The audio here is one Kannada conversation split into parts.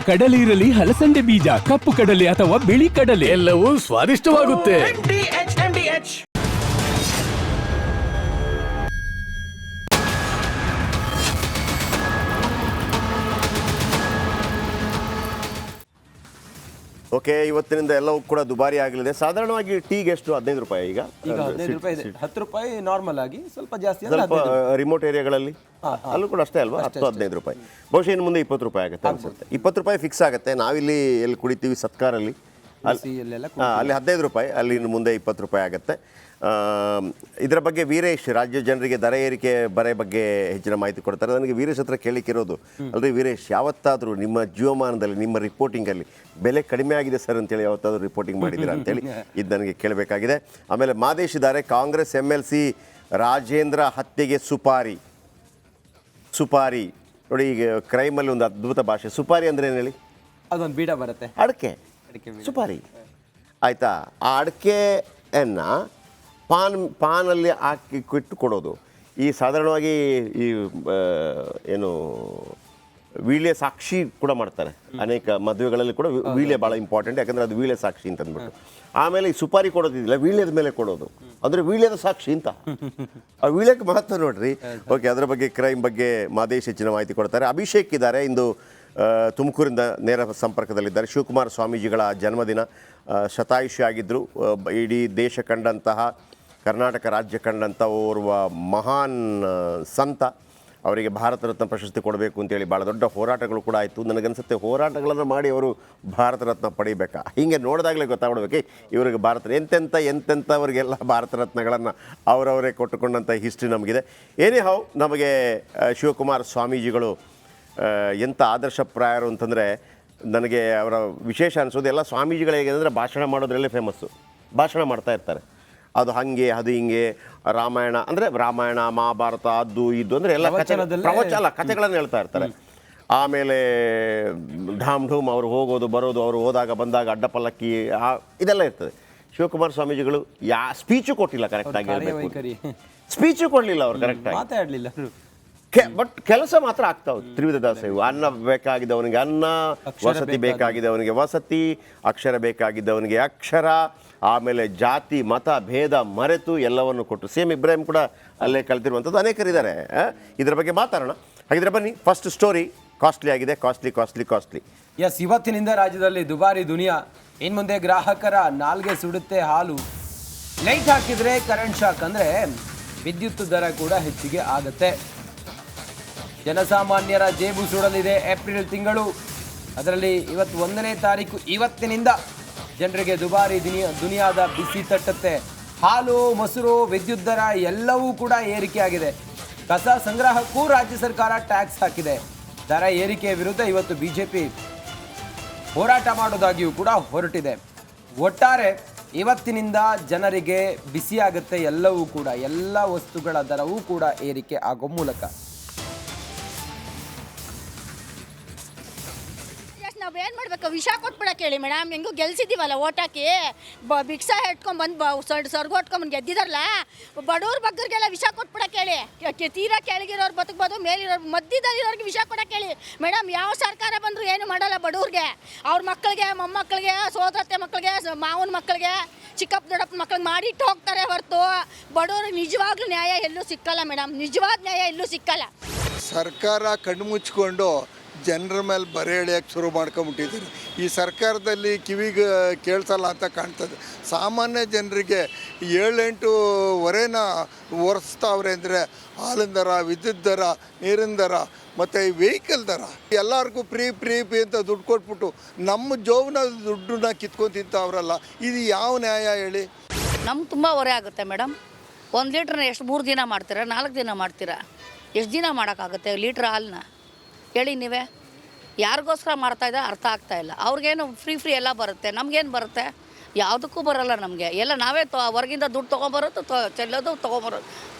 ಕಡಲೆ ಇರಲಿ, ಹಲಸಂದೆ ಬೀಜ, ಕಪ್ಪು ಕಡಲೆ ಅಥವಾ ಬಿಳಿ ಕಡಲೆ, ಎಲ್ಲವೂ ಸ್ವಾದಿಷ್ಟವಾಗುತ್ತೆ. ಓಕೆ, ಇವತ್ತಿನಿಂದ ಎಲ್ಲವೂ ಕೂಡ ದುಬಾರಿ ಆಗಲಿದೆ. ಸಾಧಾರಣವಾಗಿ ಟೀಗೆ ಎಷ್ಟು? 15 ರೂಪಾಯಿ ಈಗ 15 ರೂಪಾಯಿ ಇದೆ. 10 ರೂಪಾಯಿ ನಾರ್ಮಲ್ ಆಗಿ, ಸ್ವಲ್ಪ ಜಾಸ್ತಿ ಸ್ವಲ್ಪ ರಿಮೋಟ್ ಏರಿಯಾಗಳಲ್ಲಿ ಅಲ್ಲೂ ಕೂಡ ಅಷ್ಟೇ ಅಲ್ವಾ? 10-15 ರೂಪಾಯಿ. ಬಹುಶಃ ಇನ್ನು ಮುಂದೆ 20 ರೂಪಾಯಿ ಆಗುತ್ತೆ ಅನ್ಸುತ್ತೆ. 20 ರೂಪಾಯಿ ಫಿಕ್ಸ್ ಆಗುತ್ತೆ. ನಾವಿಲ್ಲಿ ಎಲ್ಲಿ ಕುಡಿತೀವಿ ಸತ್ಕಾರಲ್ಲಿ, ಅಲ್ಲಿ 15 ರೂಪಾಯಿ, ಅಲ್ಲಿ ಇನ್ನು ಮುಂದೆ 20 ರೂಪಾಯಿ ಆಗುತ್ತೆ. ಇದರ ಬಗ್ಗೆ ವೀರೇಶ್, ರಾಜ್ಯ ಜನರಿಗೆ ದರ ಏರಿಕೆ ಬರೆ ಬಗ್ಗೆ ಹೆಚ್ಚಿನ ಮಾಹಿತಿ ಕೊಡ್ತಾರೆ. ನನಗೆ ವೀರೇಶ್ ಹತ್ರ ಕೇಳಿಕ್ಕಿರೋದು, ಅಲ್ರಿ ವೀರೇಶ್, ಯಾವತ್ತಾದರೂ ನಿಮ್ಮ ಜೀವಮಾನದಲ್ಲಿ, ನಿಮ್ಮ ರಿಪೋರ್ಟಿಂಗಲ್ಲಿ ಬೆಲೆ ಕಡಿಮೆ ಆಗಿದೆ ಸರ್ ಅಂತೇಳಿ ಯಾವತ್ತಾದರೂ ರಿಪೋರ್ಟಿಂಗ್ ಮಾಡಿದ್ದೀರಾ ಅಂತೇಳಿ ಇದು ನನಗೆ ಕೇಳಬೇಕಾಗಿದೆ. ಆಮೇಲೆ ಮಾದೇಶ್ ಇದ್ದಾರೆ. ಕಾಂಗ್ರೆಸ್ MLC ರಾಜೇಂದ್ರ ಹತ್ಯೆಗೆ ಸುಪಾರಿ ನೋಡಿ. ಈಗ ಕ್ರೈಮಲ್ಲಿ ಒಂದು ಅದ್ಭುತ ಭಾಷೆ. ಸುಪಾರಿ ಅಂದ್ರೆ ಏನು ಹೇಳಿ? ಅದೊಂದು ಬೀಡ ಬರುತ್ತೆ, ಅಡಿಕೆ ಸುಪಾರಿ ಆಯಿತಾ. ಆ ಅಡಿಕೆಯನ್ನು ಪಾನಲ್ಲಿ ಹಾಕಿ ಇಟ್ಟು ಕೊಡೋದು. ಈ ಸಾಧಾರಣವಾಗಿ ಈ ಏನು ವೀಳ್ಯ ಸಾಕ್ಷಿ ಕೂಡ ಮಾಡ್ತಾರೆ ಅನೇಕ ಮದುವೆಗಳಲ್ಲಿ ಕೂಡ. ವೀಳ್ಯ ಭಾಳ ಇಂಪಾರ್ಟೆಂಟ್, ಯಾಕಂದರೆ ಅದು ವೀಳ್ಯ ಸಾಕ್ಷಿ ಅಂತ ಅಂದ್ಬಿಟ್ಟು. ಆಮೇಲೆ ಈ ಸುಪಾರಿ ಕೊಡೋದಿಲ್ಲ, ವೀಳ್ಯದ ಮೇಲೆ ಕೊಡೋದು, ಅಂದರೆ ವೀಳ್ಯದ ಸಾಕ್ಷಿ ಅಂತ. ಆ ವೀಳ್ಯಕ್ಕೆ ಮಹತ್ವ ನೋಡ್ರಿ. ಓಕೆ, ಅದರ ಬಗ್ಗೆ ಕ್ರೈಮ್ ಬಗ್ಗೆ ಮಾದೇಶ್ ಹೆಚ್ಚಿನ ಮಾಹಿತಿ ಕೊಡ್ತಾರೆ. ಅಭಿಷೇಕ್ ಇದ್ದಾರೆ, ಇಂದು ತುಮಕೂರಿಂದ ನೇರ ಸಂಪರ್ಕದಲ್ಲಿದ್ದಾರೆ. ಶಿವಕುಮಾರ ಸ್ವಾಮೀಜಿಗಳ ಜನ್ಮದಿನ, ಶತಾಯುಷಿ ಆಗಿದ್ದರು. ಇಡೀ ದೇಶ ಕಂಡಂತಹ, ಕರ್ನಾಟಕ ರಾಜ್ಯ ಕಂಡಂಥ ಓರ್ವ ಮಹಾನ್ ಸಂತ. ಅವರಿಗೆ ಭಾರತ ರತ್ನ ಪ್ರಶಸ್ತಿ ಕೊಡಬೇಕು ಅಂತೇಳಿ ಭಾಳ ದೊಡ್ಡ ಹೋರಾಟಗಳು ಕೂಡ ಆಯಿತು. ನನಗನ್ಸುತ್ತೆ ಹೋರಾಟಗಳನ್ನು ಮಾಡಿ ಅವರು ಭಾರತ ರತ್ನ ಪಡೀಬೇಕಾ? ಹೀಗೆ ನೋಡಿದಾಗಲೇ ಗೊತ್ತಾಗ್ಬಿಡ್ಬೇಕು ಇವರಿಗೆ ಎಂತೆಂಥವರಿಗೆಲ್ಲ ಭಾರತ ರತ್ನಗಳನ್ನು ಅವರವರೇ ಕೊಟ್ಟುಕೊಂಡಂಥ ಹಿಸ್ಟ್ರಿ ನಮಗಿದೆ. ಏನೇ ಹೌ, ನಮಗೆ ಶಿವಕುಮಾರ ಸ್ವಾಮೀಜಿಗಳು ಎಂಥ ಆದರ್ಶಪ್ರಾಯರು ಅಂತಂದರೆ ನನಗೆ ಅವರ ವಿಶೇಷ ಅನಿಸೋದು, ಎಲ್ಲ ಸ್ವಾಮೀಜಿಗಳು ಹೇಗೆಂದರೆ ಭಾಷಣ ಮಾಡೋದ್ರಲ್ಲೇ ಫೇಮಸ್ಸು. ಭಾಷಣ ಮಾಡ್ತಾ ಇರ್ತಾರೆ, ಅದು ಹಾಗೆ ಅದು ಹಿಂಗೆ. ರಾಮಾಯಣ ಅಂದರೆ ರಾಮಾಯಣ, ಮಹಾಭಾರತ, ಅದು ಇದು ಅಂದರೆ ಎಲ್ಲ ಕಥೆಗಳನ್ನು ಹೇಳ್ತಾ ಇರ್ತಾರೆ. ಆಮೇಲೆ ಢಾಮ್ ಢೂಮ್ ಅವರು ಹೋಗೋದು ಬರೋದು, ಅವರು ಹೋದಾಗ ಬಂದಾಗ ಅಡ್ಡಪಲ್ಲಕ್ಕಿ, ಇದೆಲ್ಲ ಇರ್ತದೆ. ಶಿವಕುಮಾರ ಸ್ವಾಮೀಜಿಗಳು ಸ್ಪೀಚು ಕೊಟ್ಟಿಲ್ಲ ಕರೆಕ್ಟಾಗಿ, ಸ್ಪೀಚು ಕೊಡಲಿಲ್ಲ ಅವರು ಕರೆಕ್ಟಾಗಿ, ಮಾತಾಡಲಿಲ್ಲ. ಬಟ್ ಕೆಲಸ ಮಾತ್ರ ಆಗ್ತಾವೆ. ತ್ರಿವಿಧ ದಾಸೋಹ, ಅನ್ನ ಬೇಕಾಗಿದ್ದವನಿಗೆ ಅನ್ನ, ವಸತಿ ಬೇಕಾಗಿದ್ದವನಿಗೆ ವಸತಿ, ಅಕ್ಷರ ಬೇಕಾಗಿದ್ದವನಿಗೆ ಅಕ್ಷರ, ಆಮೇಲೆ ಜಾತಿ ಮತ ಭೇದ ಮರೆತು ಎಲ್ಲವನ್ನು ಕೊಟ್ಟು. ಸೇಮ್ ಇಬ್ರಾಹಿಂ ಕೂಡ ಅಲ್ಲೇ ಕಲ್ತಿರುವಂಥದ್ದು ಅನೇಕರಿದ್ದಾರೆ. ಇದರ ಬಗ್ಗೆ ಮಾತಾಡೋಣ. ಹಾಗಿದ್ರೆ ಬನ್ನಿ, ಫಸ್ಟ್ ಸ್ಟೋರಿ ಕಾಸ್ಟ್ಲಿ ಆಗಿದೆ. ಕಾಸ್ಟ್ಲಿ. ಎಸ್, ಇವತ್ತಿನಿಂದ ರಾಜ್ಯದಲ್ಲಿ ದುಬಾರಿ ದುನಿಯಾ. ಇನ್ನು ಮುಂದೆ ಗ್ರಾಹಕರ ನಾಲ್ಗೆ ಸುಡುತ್ತೆ ಹಾಲು. ಲೈಟ್ ಹಾಕಿದ್ರೆ ಕರೆಂಟ್ ಶಾಕ್, ಅಂದರೆ ವಿದ್ಯುತ್ ದರ ಕೂಡ ಹೆಚ್ಚಿಗೆ ಆಗುತ್ತೆ. ಜನಸಾಮಾನ್ಯರ ಜೇಬು ಸುಡಲಿದೆ ಏಪ್ರಿಲ್ ತಿಂಗಳು. ಅದರಲ್ಲಿ ಇವತ್ತು 1ನೇ ತಾರೀಕು, ಇವತ್ತಿನಿಂದ ಜನರಿಗೆ ದುಬಾರಿ ದುನಿಯಾದ ಬಿಸಿ ತಟ್ಟುತ್ತೆ. ಹಾಲು, ಮೊಸರು, ವಿದ್ಯುತ್ ದರ ಎಲ್ಲವೂ ಕೂಡ ಏರಿಕೆ ಆಗಿದೆ. ಕಸ ಸಂಗ್ರಹಕ್ಕೂ ರಾಜ್ಯ ಸರ್ಕಾರ ಟ್ಯಾಕ್ಸ್ ಹಾಕಿದೆ. ದರ ಏರಿಕೆ ವಿರುದ್ಧ ಇವತ್ತು ಬಿಜೆಪಿ ಹೋರಾಟ ಮಾಡೋದಾಗಿಯೂ ಕೂಡ ಹೊರಟಿದೆ. ಒಟ್ಟಾರೆ ಇವತ್ತಿನಿಂದ ಜನರಿಗೆ ಬಿಸಿಯಾಗುತ್ತೆ ಎಲ್ಲವೂ ಕೂಡ, ಎಲ್ಲ ವಸ್ತುಗಳ ದರವೂ ಕೂಡ ಏರಿಕೆ ಆಗೋ ಮೂಲಕ. ನಾವೇನು ಮಾಡ್ಬೇಕು? ವಿಷ ಕೊಟ್ಬಿಡಕ್ಕೆ ಹೇಳಿ ಮೇಡಮ್. ಹೆಂಗೂ ಗೆಲ್ಸಿದ್ದೀವಲ್ಲ ಓಟ್ ಹಾಕಿ, ಭಿಕ್ಷಾ ಇಟ್ಕೊಂಡ್ಬಂದು ಸರ್ಗು ಹೊಟ್ಕೊಂಡ್ಬಂದು ಗೆದ್ದಿದಾರಲ್ಲ, ಬಡವ್ರ ಬಗ್ಗರಿಗೆಲ್ಲ ವಿಷ ಕೊಟ್ಬಿಡಕ್ಕೆ ಹೇಳಿ. ತೀರಾ ಕೆಳಗಿರೋರು ಬದುಕ್ಬೋದು, ಮೇಲಿರೋರು ಮಧ್ಯದಲ್ಲಿರೋರಿಗೆ ವಿಷ ಕೊಡಕ್ಕೆ ಹೇಳಿ ಮೇಡಮ್. ಯಾವ ಸರ್ಕಾರ ಬಂದರೂ ಏನು ಮಾಡಲ್ಲ ಬಡವ್ರಿಗೆ. ಅವ್ರ ಮಕ್ಕಳಿಗೆ, ಮೊಮ್ಮಕ್ಕಳಿಗೆ, ಸೋದರತ್ತೆ ಮಕ್ಕಳಿಗೆ, ಮಾವನ ಮಕ್ಕಳಿಗೆ, ಚಿಕ್ಕಪ್ಪ ದೊಡ್ಡಪ್ಪ ಮಕ್ಕಳಿಗೆ ಮಾಡಿಟ್ಟು ಹೋಗ್ತಾರೆ ಹೊರತು ಬಡವ್ರಿಗೆ ನಿಜವಾಗ್ಲೂ ನ್ಯಾಯ ಎಲ್ಲೂ ಸಿಕ್ಕಲ್ಲ ಮೇಡಮ್. ನಿಜವಾದ ನ್ಯಾಯ ಎಲ್ಲೂ ಸಿಕ್ಕಲ್ಲ. ಸರ್ಕಾರ ಕಣ್ಣು ಮುಚ್ಕೊಂಡು ಜನರ ಮೇಲೆ ಬರೆ ಎಳೆಯೋಕ್ಕೆ ಶುರು ಮಾಡ್ಕೊಂಬಿಟ್ಟಿದ್ದಾರೆ. ಈ ಸರ್ಕಾರದಲ್ಲಿ ಕಿವಿಗೆ ಕೇಳಿಸಲ್ಲ ಅಂತ ಕಾಣ್ತದೆ. ಸಾಮಾನ್ಯ ಜನರಿಗೆ 7-8 ವರೆನ ಒರೆಸ್ತಾವ್ರೆ ಅಂದರೆ ಹಾಲಿನ ದರ, ವಿದ್ಯುತ್ ದರ, ನೀರಿನ ದರ ಮತ್ತು ಈ ವೆಹಿಕಲ್ ದರ ಎಲ್ಲರಿಗೂ ಫ್ರೀ ಅಂತ ದುಡ್ಡು ಕೊಟ್ಬಿಟ್ಟು ನಮ್ಮ ಜೋಬನ ದುಡ್ಡನ್ನ ಕಿತ್ಕೊಂಡು ತಿಂತಾವ್ರಲ್ಲ, ಇದು ಯಾವ ನ್ಯಾಯ ಹೇಳಿ? ನಮ್ಗೆ ತುಂಬ ಹೊರೆ ಆಗುತ್ತೆ ಮೇಡಮ್. 1 ಲೀಟ್ರನ್ನ ಎಷ್ಟು 3 ದಿನ ಮಾಡ್ತೀರಾ, 4 ದಿನ ಮಾಡ್ತೀರಾ? ಎಷ್ಟು ದಿನ ಮಾಡೋಕ್ಕಾಗುತ್ತೆ ಲೀಟ್ರ್ ಹಾಲನ್ನ ಹೇಳಿ ನೀವೇ? ಯಾರಿಗೋಸ್ಕರ ಮಾಡ್ತಾಯಿದ್ದ ಅರ್ಥ ಆಗ್ತಾಯಿಲ್ಲ. ಅವ್ರಿಗೇನು ಫ್ರೀ ಎಲ್ಲ ಬರುತ್ತೆ, ನಮಗೇನು ಬರುತ್ತೆ? ಯಾವುದಕ್ಕೂ ಬರೋಲ್ಲ ನಮಗೆ. ಎಲ್ಲ ನಾವೇ ಹೊರಗಿಂದ ದುಡ್ಡು ತೊಗೊಂಬರೋದು, ಚೆಲ್ಲೋದು, ತೊಗೊಂಬರೋದು,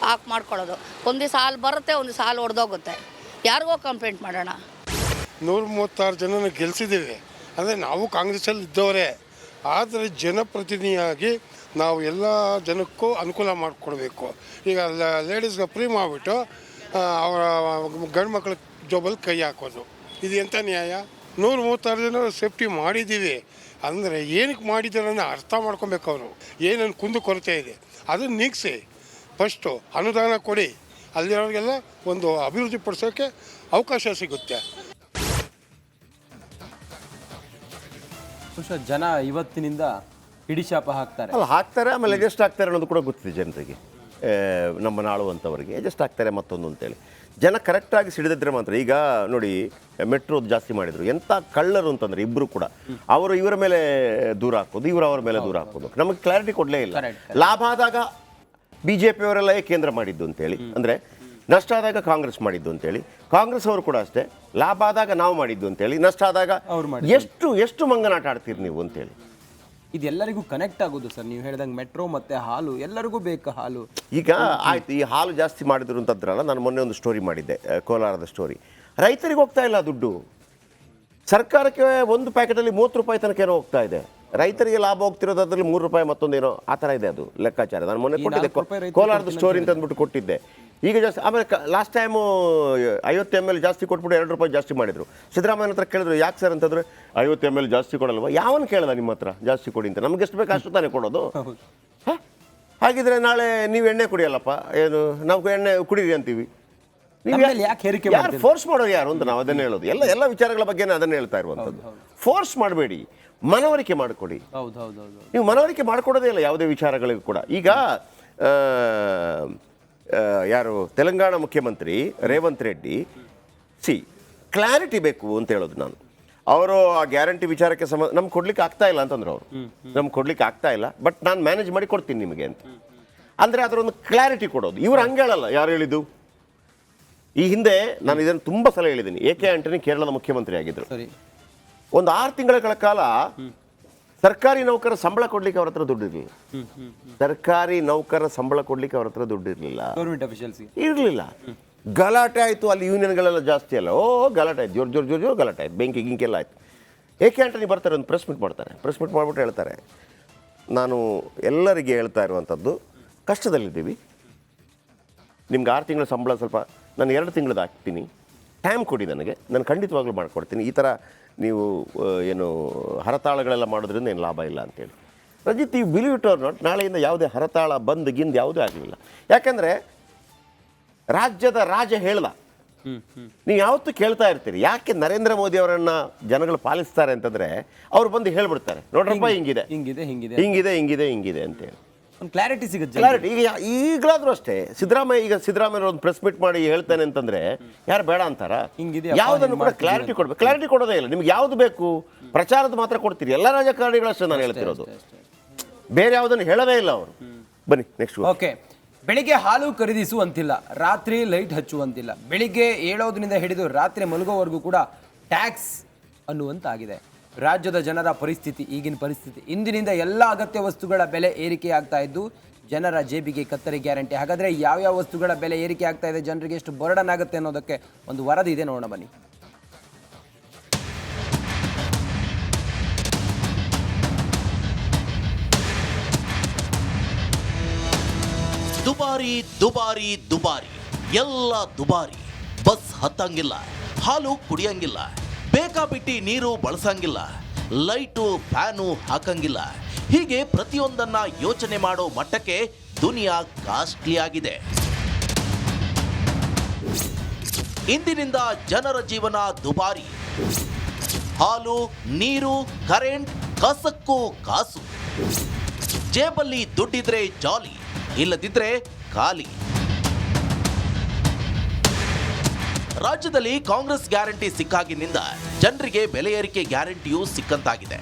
ಮಾಡ್ಕೊಳ್ಳೋದು. ಒಂದು ದಿವಸ ಹಾಲು ಬರುತ್ತೆ, ಒಂದು ದಿವಸ ಹಾಲು ಹೊಡೆದೋಗುತ್ತೆ. ಯಾರಿಗೋ ಕಂಪ್ಲೇಂಟ್ ಮಾಡೋಣ. 136 ಜನನ ಗೆಲ್ಸಿದ್ದೀವಿ. ಅಂದರೆ ನಾವು ಕಾಂಗ್ರೆಸ್ಸಲ್ಲಿ ಇದ್ದವರೇ, ಆದರೆ ಜನಪ್ರತಿನಿಧಿಯಾಗಿ ನಾವು ಎಲ್ಲ ಜನಕ್ಕೂ ಅನುಕೂಲ ಮಾಡಿಕೊಡ್ಬೇಕು. ಈಗ ಲೇಡೀಸ್ಗೆ ಫ್ರೀ ಮಾಡಿಬಿಟ್ಟು ಅವರ ಗಂಡು ಮಕ್ಕಳ ಜೋಬಲ್ಲಿ ಕೈ ಹಾಕೋದು, ಇದು ಎಂಥ ನ್ಯಾಯ? 136 ಜನ ಸೇಫ್ಟಿ ಮಾಡಿದ್ದೀವಿ ಅಂದರೆ ಏನಕ್ಕೆ ಮಾಡಿದ್ದಾರೆ ಅನ್ನೋ ಅರ್ಥ ಮಾಡ್ಕೊಬೇಕು ಅವರು. ಏನೇನು ಕುಂದು ಕೊರತೆ ಇದೆ ಅದನ್ನು ನೀಗಿಸಿ ಫಸ್ಟು ಅನುದಾನ ಕೊಡಿ, ಅಲ್ಲಿರೋರಿಗೆಲ್ಲ ಒಂದು ಅಭಿವೃದ್ಧಿ ಪಡಿಸೋಕ್ಕೆ ಅವಕಾಶ ಸಿಗುತ್ತೆ. ಬಹುಶಃ ಜನ ಇವತ್ತಿನಿಂದ ಹಿಡಿಶಾಪ ಹಾಕ್ತಾರೆ. ಅಲ್ಲ ಹಾಕ್ತಾರೆ, ಆಮೇಲೆ ಅಡ್ಜಸ್ಟ್ ಆಗ್ತಾರೆ ಅನ್ನೋದು ಕೂಡ ಗೊತ್ತಿದೆ ಜನರಿಗೆ. ನಮ್ಮ ನಾಳುವಂಥವ್ರಿಗೆ ಅಡ್ಜಸ್ಟ್ ಆಗ್ತಾರೆ ಮತ್ತೊಂದು ಅಂತೇಳಿ ಜನ ಕರೆಕ್ಟಾಗಿ ಸಿಡಿದಿದ್ರೆ ಮಾತ್ರ. ಈಗ ನೋಡಿ ಮೆಟ್ರೋದು ಜಾಸ್ತಿ ಮಾಡಿದರು, ಎಂಥ ಕಳ್ಳರು ಅಂತಂದರೆ ಇಬ್ಬರು ಕೂಡ ಅವರು ಇವರ ಮೇಲೆ ದೂರ ಹಾಕೋದು, ಇವರು ಅವರ ಮೇಲೆ ದೂರ ಹಾಕೋದು. ನಮಗೆ ಕ್ಲಾರಿಟಿ ಕೊಡಲೇ ಇಲ್ಲ. ಲಾಭ ಆದಾಗ BJP ಅವರೆಲ್ಲ ಕೇಂದ್ರ ಮಾಡಿದ್ದು ಅಂತೇಳಿ, ಅಂದರೆ ನಷ್ಟ ಆದಾಗ ಕಾಂಗ್ರೆಸ್ ಮಾಡಿದ್ದು ಅಂತೇಳಿ, ಕಾಂಗ್ರೆಸ್ ಅವರು ಕೂಡ ಅಷ್ಟೇ ಲಾಭ ಆದಾಗ ನಾವು ಮಾಡಿದ್ದು ಅಂತೇಳಿ, ನಷ್ಟ ಆದಾಗ ಎಷ್ಟು ಮಂಗನಾಟ ಆಡ್ತೀರಿ ನೀವು ಅಂತೇಳಿ. ಇದೆಲ್ಲರಿಗೂ ಕನೆಕ್ಟ್ ಆಗೋದು ಸರ್. ನೀವು ಹೇಳಿದಂಗೆ ಮೆಟ್ರೋ ಮತ್ತು ಹಾಲು ಎಲ್ಲರಿಗೂ ಬೇಕು ಹಾಲು. ಈಗ ಆಯ್ತು, ಈ ಹಾಲು ಜಾಸ್ತಿ ಮಾಡಿದ್ರು ಅಂತಂದ್ರಲ್ಲ, ನಾನು ಮೊನ್ನೆ ಒಂದು ಸ್ಟೋರಿ ಮಾಡಿದ್ದೆ, ಕೋಲಾರದ ಸ್ಟೋರಿ. ರೈತರಿಗೆ ಹೋಗ್ತಾ ಇಲ್ಲ ದುಡ್ಡು, ಸರ್ಕಾರಕ್ಕೆ ಒಂದು ಪ್ಯಾಕೆಟಲ್ಲಿ 30 ರೂಪಾಯಿ ತನಕ ಏನೋ ಹೋಗ್ತಾ ಇದೆ. ರೈತರಿಗೆ ಲಾಭ ಹೋಗ್ತಿರೋದು ಅದರಲ್ಲಿ 3 ರೂಪಾಯಿ ಮತ್ತೊಂದೇನೋ ಆ ಥರ ಇದೆ ಅದು ಲೆಕ್ಕಾಚಾರ. ನಾನು ಮೊನ್ನೆ ಕೊಟ್ಟಿದ್ದೆ, ಕೋಲಾರದ ಸ್ಟೋರಿ ಅಂತ ಅಂದ್ಬಿಟ್ಟು ಕೊಟ್ಟಿದ್ದೆ. ಈಗ ಜಾಸ್ತಿ ಆಮೇಲೆ ಲಾಸ್ಟ್ ಟೈಮು 50 ml ಜಾಸ್ತಿ ಕೊಟ್ಬಿಟ್ಟು 2 ರೂಪಾಯಿ ಜಾಸ್ತಿ ಮಾಡಿದರು. ಸಿದ್ದರಾಮಯ್ಯನ ಹತ್ರ ಕೇಳಿದ್ರು, ಯಾಕೆ ಸರ್ ಅಂತಂದ್ರೆ 50 ml ಜಾಸ್ತಿ ಕೊಡಲ್ವ? ಯಾವನು ಕೇಳ್ದ ನಿಮ್ಮ ಹತ್ರ ಜಾಸ್ತಿ ಕೊಡಿ ಅಂತ? ನಮ್ಗೆ ಎಷ್ಟು ಬೇಕು ಅಷ್ಟು ತಾನೇ ಕೊಡೋದು. ಹಾಗಿದ್ರೆ ನಾಳೆ ನೀವು ಎಣ್ಣೆ ಕುಡಿಯಲ್ಲಪ್ಪ, ಏನು ನಾವು ಎಣ್ಣೆ ಕುಡೀರಿ ಅಂತೀವಿ, ಯಾರು ಫೋರ್ಸ್ ಮಾಡೋರು ಯಾರು ಅಂತ ನಾವು ಅದನ್ನೇ ಹೇಳೋದು. ಎಲ್ಲ ವಿಚಾರಗಳ ಬಗ್ಗೆ ಅದನ್ನೇ ಹೇಳ್ತಾ ಇರುವಂಥದ್ದು. ಫೋರ್ಸ್ ಮಾಡಬೇಡಿ, ಮನವರಿಕೆ ಮಾಡಿಕೊಡಿ. ನೀವು ಮನವರಿಕೆ ಮಾಡಿಕೊಡೋದೇ ಇಲ್ಲ ಯಾವುದೇ ವಿಚಾರಗಳಿಗೂ ಕೂಡ. ಈಗ ಯಾರು ತೆಲಂಗಾಣ ಮುಖ್ಯಮಂತ್ರಿ ರೇವಂತ್ ರೆಡ್ಡಿ ಕ್ಲಾರಿಟಿ ಬೇಕು ಅಂತ ಹೇಳೋದು ನಾನು. ಅವರು ಆ ಗ್ಯಾರಂಟಿ ವಿಚಾರಕ್ಕೆ ನಮ್ಗೆ ಕೊಡ್ಲಿಕ್ಕೆ ಆಗ್ತಾ ಇಲ್ಲ ಅಂತಂದ್ರು ಅವರು. ನಮ್ಗೆ ಕೊಡ್ಲಿಕ್ಕೆ ಆಗ್ತಾ ಇಲ್ಲ, ಬಟ್ ನಾನು ಮ್ಯಾನೇಜ್ ಮಾಡಿ ಕೊಡ್ತೀನಿ ನಿಮಗೆ ಅಂತ. ಅಂದರೆ ಅದರೊಂದು ಕ್ಲಾರಿಟಿ ಕೊಡೋದು. ಇವ್ರು ಹಂಗೆ ಹೇಳಲ್ಲ. ಯಾರು ಹೇಳಿದ್ದು? ಈ ಹಿಂದೆ ನಾನು ಇದನ್ನು ತುಂಬ ಸಲ ಹೇಳಿದ್ದೀನಿ. AK ಆಂಟನಿ ಕೇರಳದ ಮುಖ್ಯಮಂತ್ರಿ ಆಗಿದ್ದರು. ಒಂದು 6 ತಿಂಗಳ ಕಾಲ ಸರ್ಕಾರಿ ನೌಕರ ಸಂಬಳ ಕೊಡ್ಲಿಕ್ಕೆ ಅವ್ರ ಹತ್ರ ದುಡ್ಡಿರಲಿಲ್ಲ. ಸರ್ಕಾರಿ ನೌಕರ ಸಂಬಳ ಕೊಡ್ಲಿಕ್ಕೆ ಅವ್ರ ಹತ್ರ ದುಡ್ಡಿರಲಿಲ್ಲ, ಇರಲಿಲ್ಲ. ಗಲಾಟೆ ಆಯಿತು, ಅಲ್ಲಿ ಯೂನಿಯನ್ಗಳೆಲ್ಲ ಜಾಸ್ತಿ ಅಲ್ಲ. ಗಲಾಟೆ ಆಯ್ತು, ಜೋರು ಗಲಾಟೆ ಆಯ್ತು, ಬೆಂಕಿ ಗಿಂಕೆಲ್ಲ ಆಯ್ತು. AK ಆಂಟನಿ ಬರ್ತಾರೆ, ಒಂದು ಪ್ರೆಸ್ ಮೀಟ್ ಮಾಡ್ತಾರೆ. ಪ್ರೆಸ್ ಮೀಟ್ ಮಾಡಿಬಿಟ್ಟು ಹೇಳ್ತಾರೆ, ನಾನು ಎಲ್ಲರಿಗೆ ಹೇಳ್ತಾ ಇರುವಂಥದ್ದು, ಕಷ್ಟದಲ್ಲಿದ್ದೀವಿ, ನಿಮ್ಗೆ 6 ತಿಂಗಳ ಸಂಬಳ ಸ್ವಲ್ಪ ನಾನು 2 ತಿಂಗಳದ್ದು ಹಾಕ್ತೀನಿ, ಟೈಮ್ ಕೊಡಿ ನನಗೆ, ನಾನು ಖಂಡಿತವಾಗ್ಲೂ ಮಾಡಿಕೊಡ್ತೀನಿ. ಈ ಥರ ನೀವು ಏನು ಹರತಾಳಗಳೆಲ್ಲ ಮಾಡೋದ್ರಿಂದ ಏನು ಲಾಭ ಇಲ್ಲ ಅಂತೇಳಿ. ರಜಿತ್, ಈ ಬಿಲೀವ್ ಇಟ್ ಆರ್ ನಾಟ್, ನಾಳೆಯಿಂದ ಯಾವುದೇ ಹರತಾಳ ಬಂದ್ ಗಿಂದ್ ಯಾವುದೇ ಆಗಲಿಲ್ಲ. ಯಾಕಂದರೆ ರಾಜ್ಯದ ರಾಜ ಹೇಳ್ದ. ನೀವು ಯಾವತ್ತೂ ಕೇಳ್ತಾ ಇರ್ತೀರಿ, ಯಾಕೆ ನರೇಂದ್ರ ಮೋದಿ ಅವರನ್ನು ಜನಗಳು ಪಾಲಿಸ್ತಾರೆ ಅಂತಂದರೆ ಅವ್ರು ಬಂದು ಹೇಳ್ಬಿಡ್ತಾರೆ, ನೋಡ್ರಪ್ಪ ಹಿಂಗಿದೆ ಅಂತೇಳಿ ಕ್ಲಾರಿಟಿ ಸಿಗುತ್ತೆ. ಕ್ಲಾರಿಟಿ ಈಗ ಈಗಲಾದರೂ ಅಷ್ಟೇ. ಸಿದ್ದರಾಮಯ್ಯ ಒಂದು ಪ್ರೆಸ್ ಮೀಟ್ ಮಾಡಿ ಹೇಳ್ತಾನೆ ಅಂತಂದ್ರೆ ಯಾರು ಬೇಡ ಅಂತಾರ? ಯಾವುದನ್ನು ಕೂಡ ಕ್ಲಾರಿಟಿ ಕೊಡ್ಬೇಕು. ಕ್ಲಾರಿಟಿ ಕೊಡೋದೇ ಇಲ್ಲ. ನಿಮ್ಗೆ ಯಾವ್ದು ಬೇಕು ಪ್ರಚಾರದ ಮಾತ್ರ ಕೊಡ್ತೀರಿ. ಎಲ್ಲ ರಾಜಕಾರಣಿಗಳು ಅಷ್ಟೇ ನಾನು ಹೇಳ್ತಿರೋದು, ಬೇರೆ ಯಾವುದನ್ನು ಹೇಳೋದೇ ಇಲ್ಲ ಅವರು. ಬನ್ನಿ ನೆಕ್ಸ್ಟ್. ಓಕೆ, ಬೆಳಿಗ್ಗೆ ಹಾಲು ಖರೀದಿಸು ಅಂತಿಲ್ಲ, ರಾತ್ರಿ ಲೈಟ್ ಹಚ್ಚುವಂತಿಲ್ಲ, ಬೆಳಿಗ್ಗೆ ಏಳೋದ್ರಿಂದ ಹಿಡಿದು ರಾತ್ರಿ ಮಲಗೋವರೆಗೂ ಕೂಡ ಟ್ಯಾಕ್ಸ್ ಅನ್ನುವಂತಾಗಿದೆ ರಾಜ್ಯದ ಜನರ ಪರಿಸ್ಥಿತಿ. ಈಗಿನ ಪರಿಸ್ಥಿತಿ, ಇಂದಿನಿಂದ ಎಲ್ಲ ಅಗತ್ಯ ವಸ್ತುಗಳ ಬೆಲೆ ಏರಿಕೆ ಆಗ್ತಾ ಇದ್ದು ಜನರ ಜೇಬಿಗೆ ಕತ್ತರಿ ಗ್ಯಾರಂಟಿ. ಹಾಗಾದರೆ ಯಾವ್ಯಾವ ವಸ್ತುಗಳ ಬೆಲೆ ಏರಿಕೆ ಆಗ್ತಾ ಇದೆ, ಜನರಿಗೆ ಎಷ್ಟು ಬರ್ಡನ್ ಆಗುತ್ತೆ ಅನ್ನೋದಕ್ಕೆ ಒಂದು ವರದಿ ಇದೆ, ನೋಡೋಣ ಬನ್ನಿ. ದುಬಾರಿ ದುಬಾರಿ ದುಬಾರಿ, ಎಲ್ಲ ದುಬಾರಿ. ಬಸ್ ಹತ್ತಂಗಿಲ್ಲ, ಹಾಲು ಕುಡಿಯಂಗಿಲ್ಲ, ಬೇಕಾಬಿಟ್ಟಿ ನೀರು ಬಳಸಂಗಿಲ್ಲ, ಲೈಟು ಫ್ಯಾನು ಹಾಕಂಗಿಲ್ಲ. ಹೀಗೆ ಪ್ರತಿಯೊಂದನ್ನ ಯೋಚನೆ ಮಾಡೋ ಮಟ್ಟಕ್ಕೆ ದುನಿಯಾ ಕಾಸ್ಟ್ಲಿ ಆಗಿದೆ. ಇಂದಿನಿಂದ ಜನರ ಜೀವನ ದುಬಾರಿ. ಹಾಲು, ನೀರು, ಕರೆಂಟ್, ಕಸಕ್ಕೂ ಕಾಸು. ಜೇಬಲ್ಲಿ ದುಡ್ಡಿದ್ರೆ ಜಾಲಿ, ಇಲ್ಲದಿದ್ರೆ ಖಾಲಿ. ರಾಜ್ಯದಲ್ಲಿ ಕಾಂಗ್ರೆಸ್ ಗ್ಯಾರಂಟಿ ಸಿಕ್ಕಾಗಿನಿಂದ ಜನರಿಗೆ ಬೆಲೆ ಏರಿಕೆ ಗ್ಯಾರಂಟಿಯೂ ಸಿಕ್ಕಂತಾಗಿದೆ.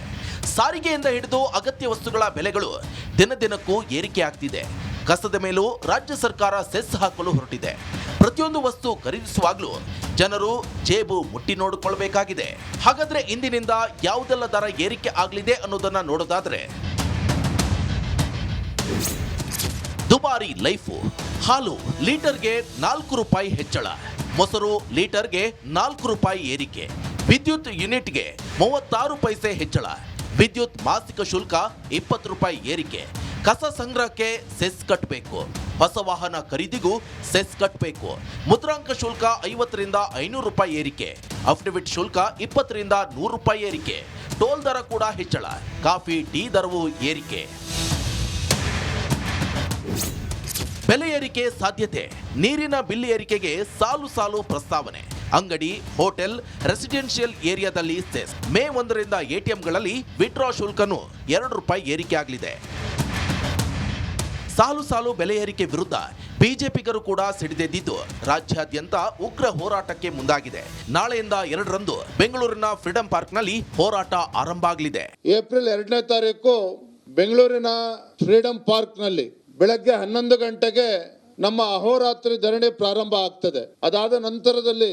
ಸಾರಿಗೆಯಿಂದ ಹಿಡಿದು ಅಗತ್ಯ ವಸ್ತುಗಳ ಬೆಲೆಗಳು ದಿನದಿನಕ್ಕೂ ಏರಿಕೆ ಆಗ್ತಿದೆ. ಕಸದ ಮೇಲೂ ರಾಜ್ಯ ಸರ್ಕಾರ ಸೆಸ್ ಹಾಕಲು ಹೊರಟಿದೆ. ಪ್ರತಿಯೊಂದು ವಸ್ತು ಖರೀದಿಸುವಾಗಲೂ ಜನರು ಜೇಬು ಮುಟ್ಟಿ ನೋಡಿಕೊಳ್ಳಬೇಕಾಗಿದೆ. ಹಾಗಾದ್ರೆ ಇಂದಿನಿಂದ ಯಾವುದೆಲ್ಲ ದರ ಏರಿಕೆ ಆಗಲಿದೆ ಅನ್ನೋದನ್ನ ನೋಡೋದಾದ್ರೆ, ದುಬಾರಿ ಲೈಫು. ಹಾಲು ಲೀಟರ್ಗೆ 4 ರೂಪಾಯಿ ಹೆಚ್ಚಳ, ಮೊಸರು ಲೀಟರ್ಗೆ 4 ರೂಪಾಯಿ ಏರಿಕೆ, ವಿದ್ಯುತ್ ಯೂನಿಟ್ಗೆ 36 ಪೈಸೆ ಹೆಚ್ಚಳ, ವಿದ್ಯುತ್ ಮಾಸಿಕ ಶುಲ್ಕ 20 ರೂಪಾಯಿ ಏರಿಕೆ, ಕಸ ಸಂಗ್ರಹಕ್ಕೆ ಸೆಸ್ ಕಟ್ಟಬೇಕು, ಹೊಸ ವಾಹನ ಖರೀದಿಗೂ ಸೆಸ್ ಕಟ್ಟಬೇಕು, ಮುದ್ರಾಂಕ ಶುಲ್ಕ 50ರಿಂದ 500 ರೂಪಾಯಿ ಏರಿಕೆ, ಅಫಿಡವಿಟ್ ಶುಲ್ಕ 20ರಿಂದ 100 ರೂಪಾಯಿ ಏರಿಕೆ, ಟೋಲ್ ದರ ಕೂಡ ಹೆಚ್ಚಳ, ಕಾಫಿ ಟೀ ದರವೂ ಏರಿಕೆ. ಬೆಲೆ ಏರಿಕೆ ಸಾಧ್ಯತೆ, ನೀರಿನ ಬಿಲ್ ಏರಿಕೆಗೆ ಸಾಲು ಸಾಲು ಪ್ರಸ್ತಾವನೆ. ಅಂಗಡಿ, ಹೋಟೆಲ್, ರೆಸಿಡೆನ್ಷಿಯಲ್ ಏರಿಯಾದಲ್ಲಿ ಸೆಸ್. ಮೇ 1ರಿಂದ ಎಟಿಎಂಗಳಲ್ಲಿ ವಿತ್ಡ್ರಾ ಶುಲ್ಕನು 2 ರೂಪಾಯಿ ಏರಿಕೆ ಆಗಲಿದೆ. ಸಾಲು ಸಾಲು ಬೆಲೆ ಏರಿಕೆ ವಿರುದ್ಧ ಬಿಜೆಪಿಗರು ಕೂಡ ಸಿಡಿದೆದ್ದಿದ್ದು ರಾಜ್ಯಾದ್ಯಂತ ಉಗ್ರ ಹೋರಾಟಕ್ಕೆ ಮುಂದಾಗಿದೆ. ನಾಳೆಯಿಂದ 2ರಂದು ಬೆಂಗಳೂರಿನ ಫ್ರೀಡಂ ಪಾರ್ಕ್ನಲ್ಲಿ ಹೋರಾಟ ಆರಂಭ ಆಗಲಿದೆ. ಏಪ್ರಿಲ್ 2ನೇ ತಾರೀಕು ಬೆಂಗಳೂರಿನ ಫ್ರೀಡಂ ಪಾರ್ಕ್ನಲ್ಲಿ ಬೆಳಗ್ಗೆ 11 ಗಂಟೆಗೆ ನಮ್ಮ ಅಹೋರಾತ್ರಿ ಧರಣಿ ಪ್ರಾರಂಭ ಆಗ್ತದೆ. ಅದಾದ ನಂತರದಲ್ಲಿ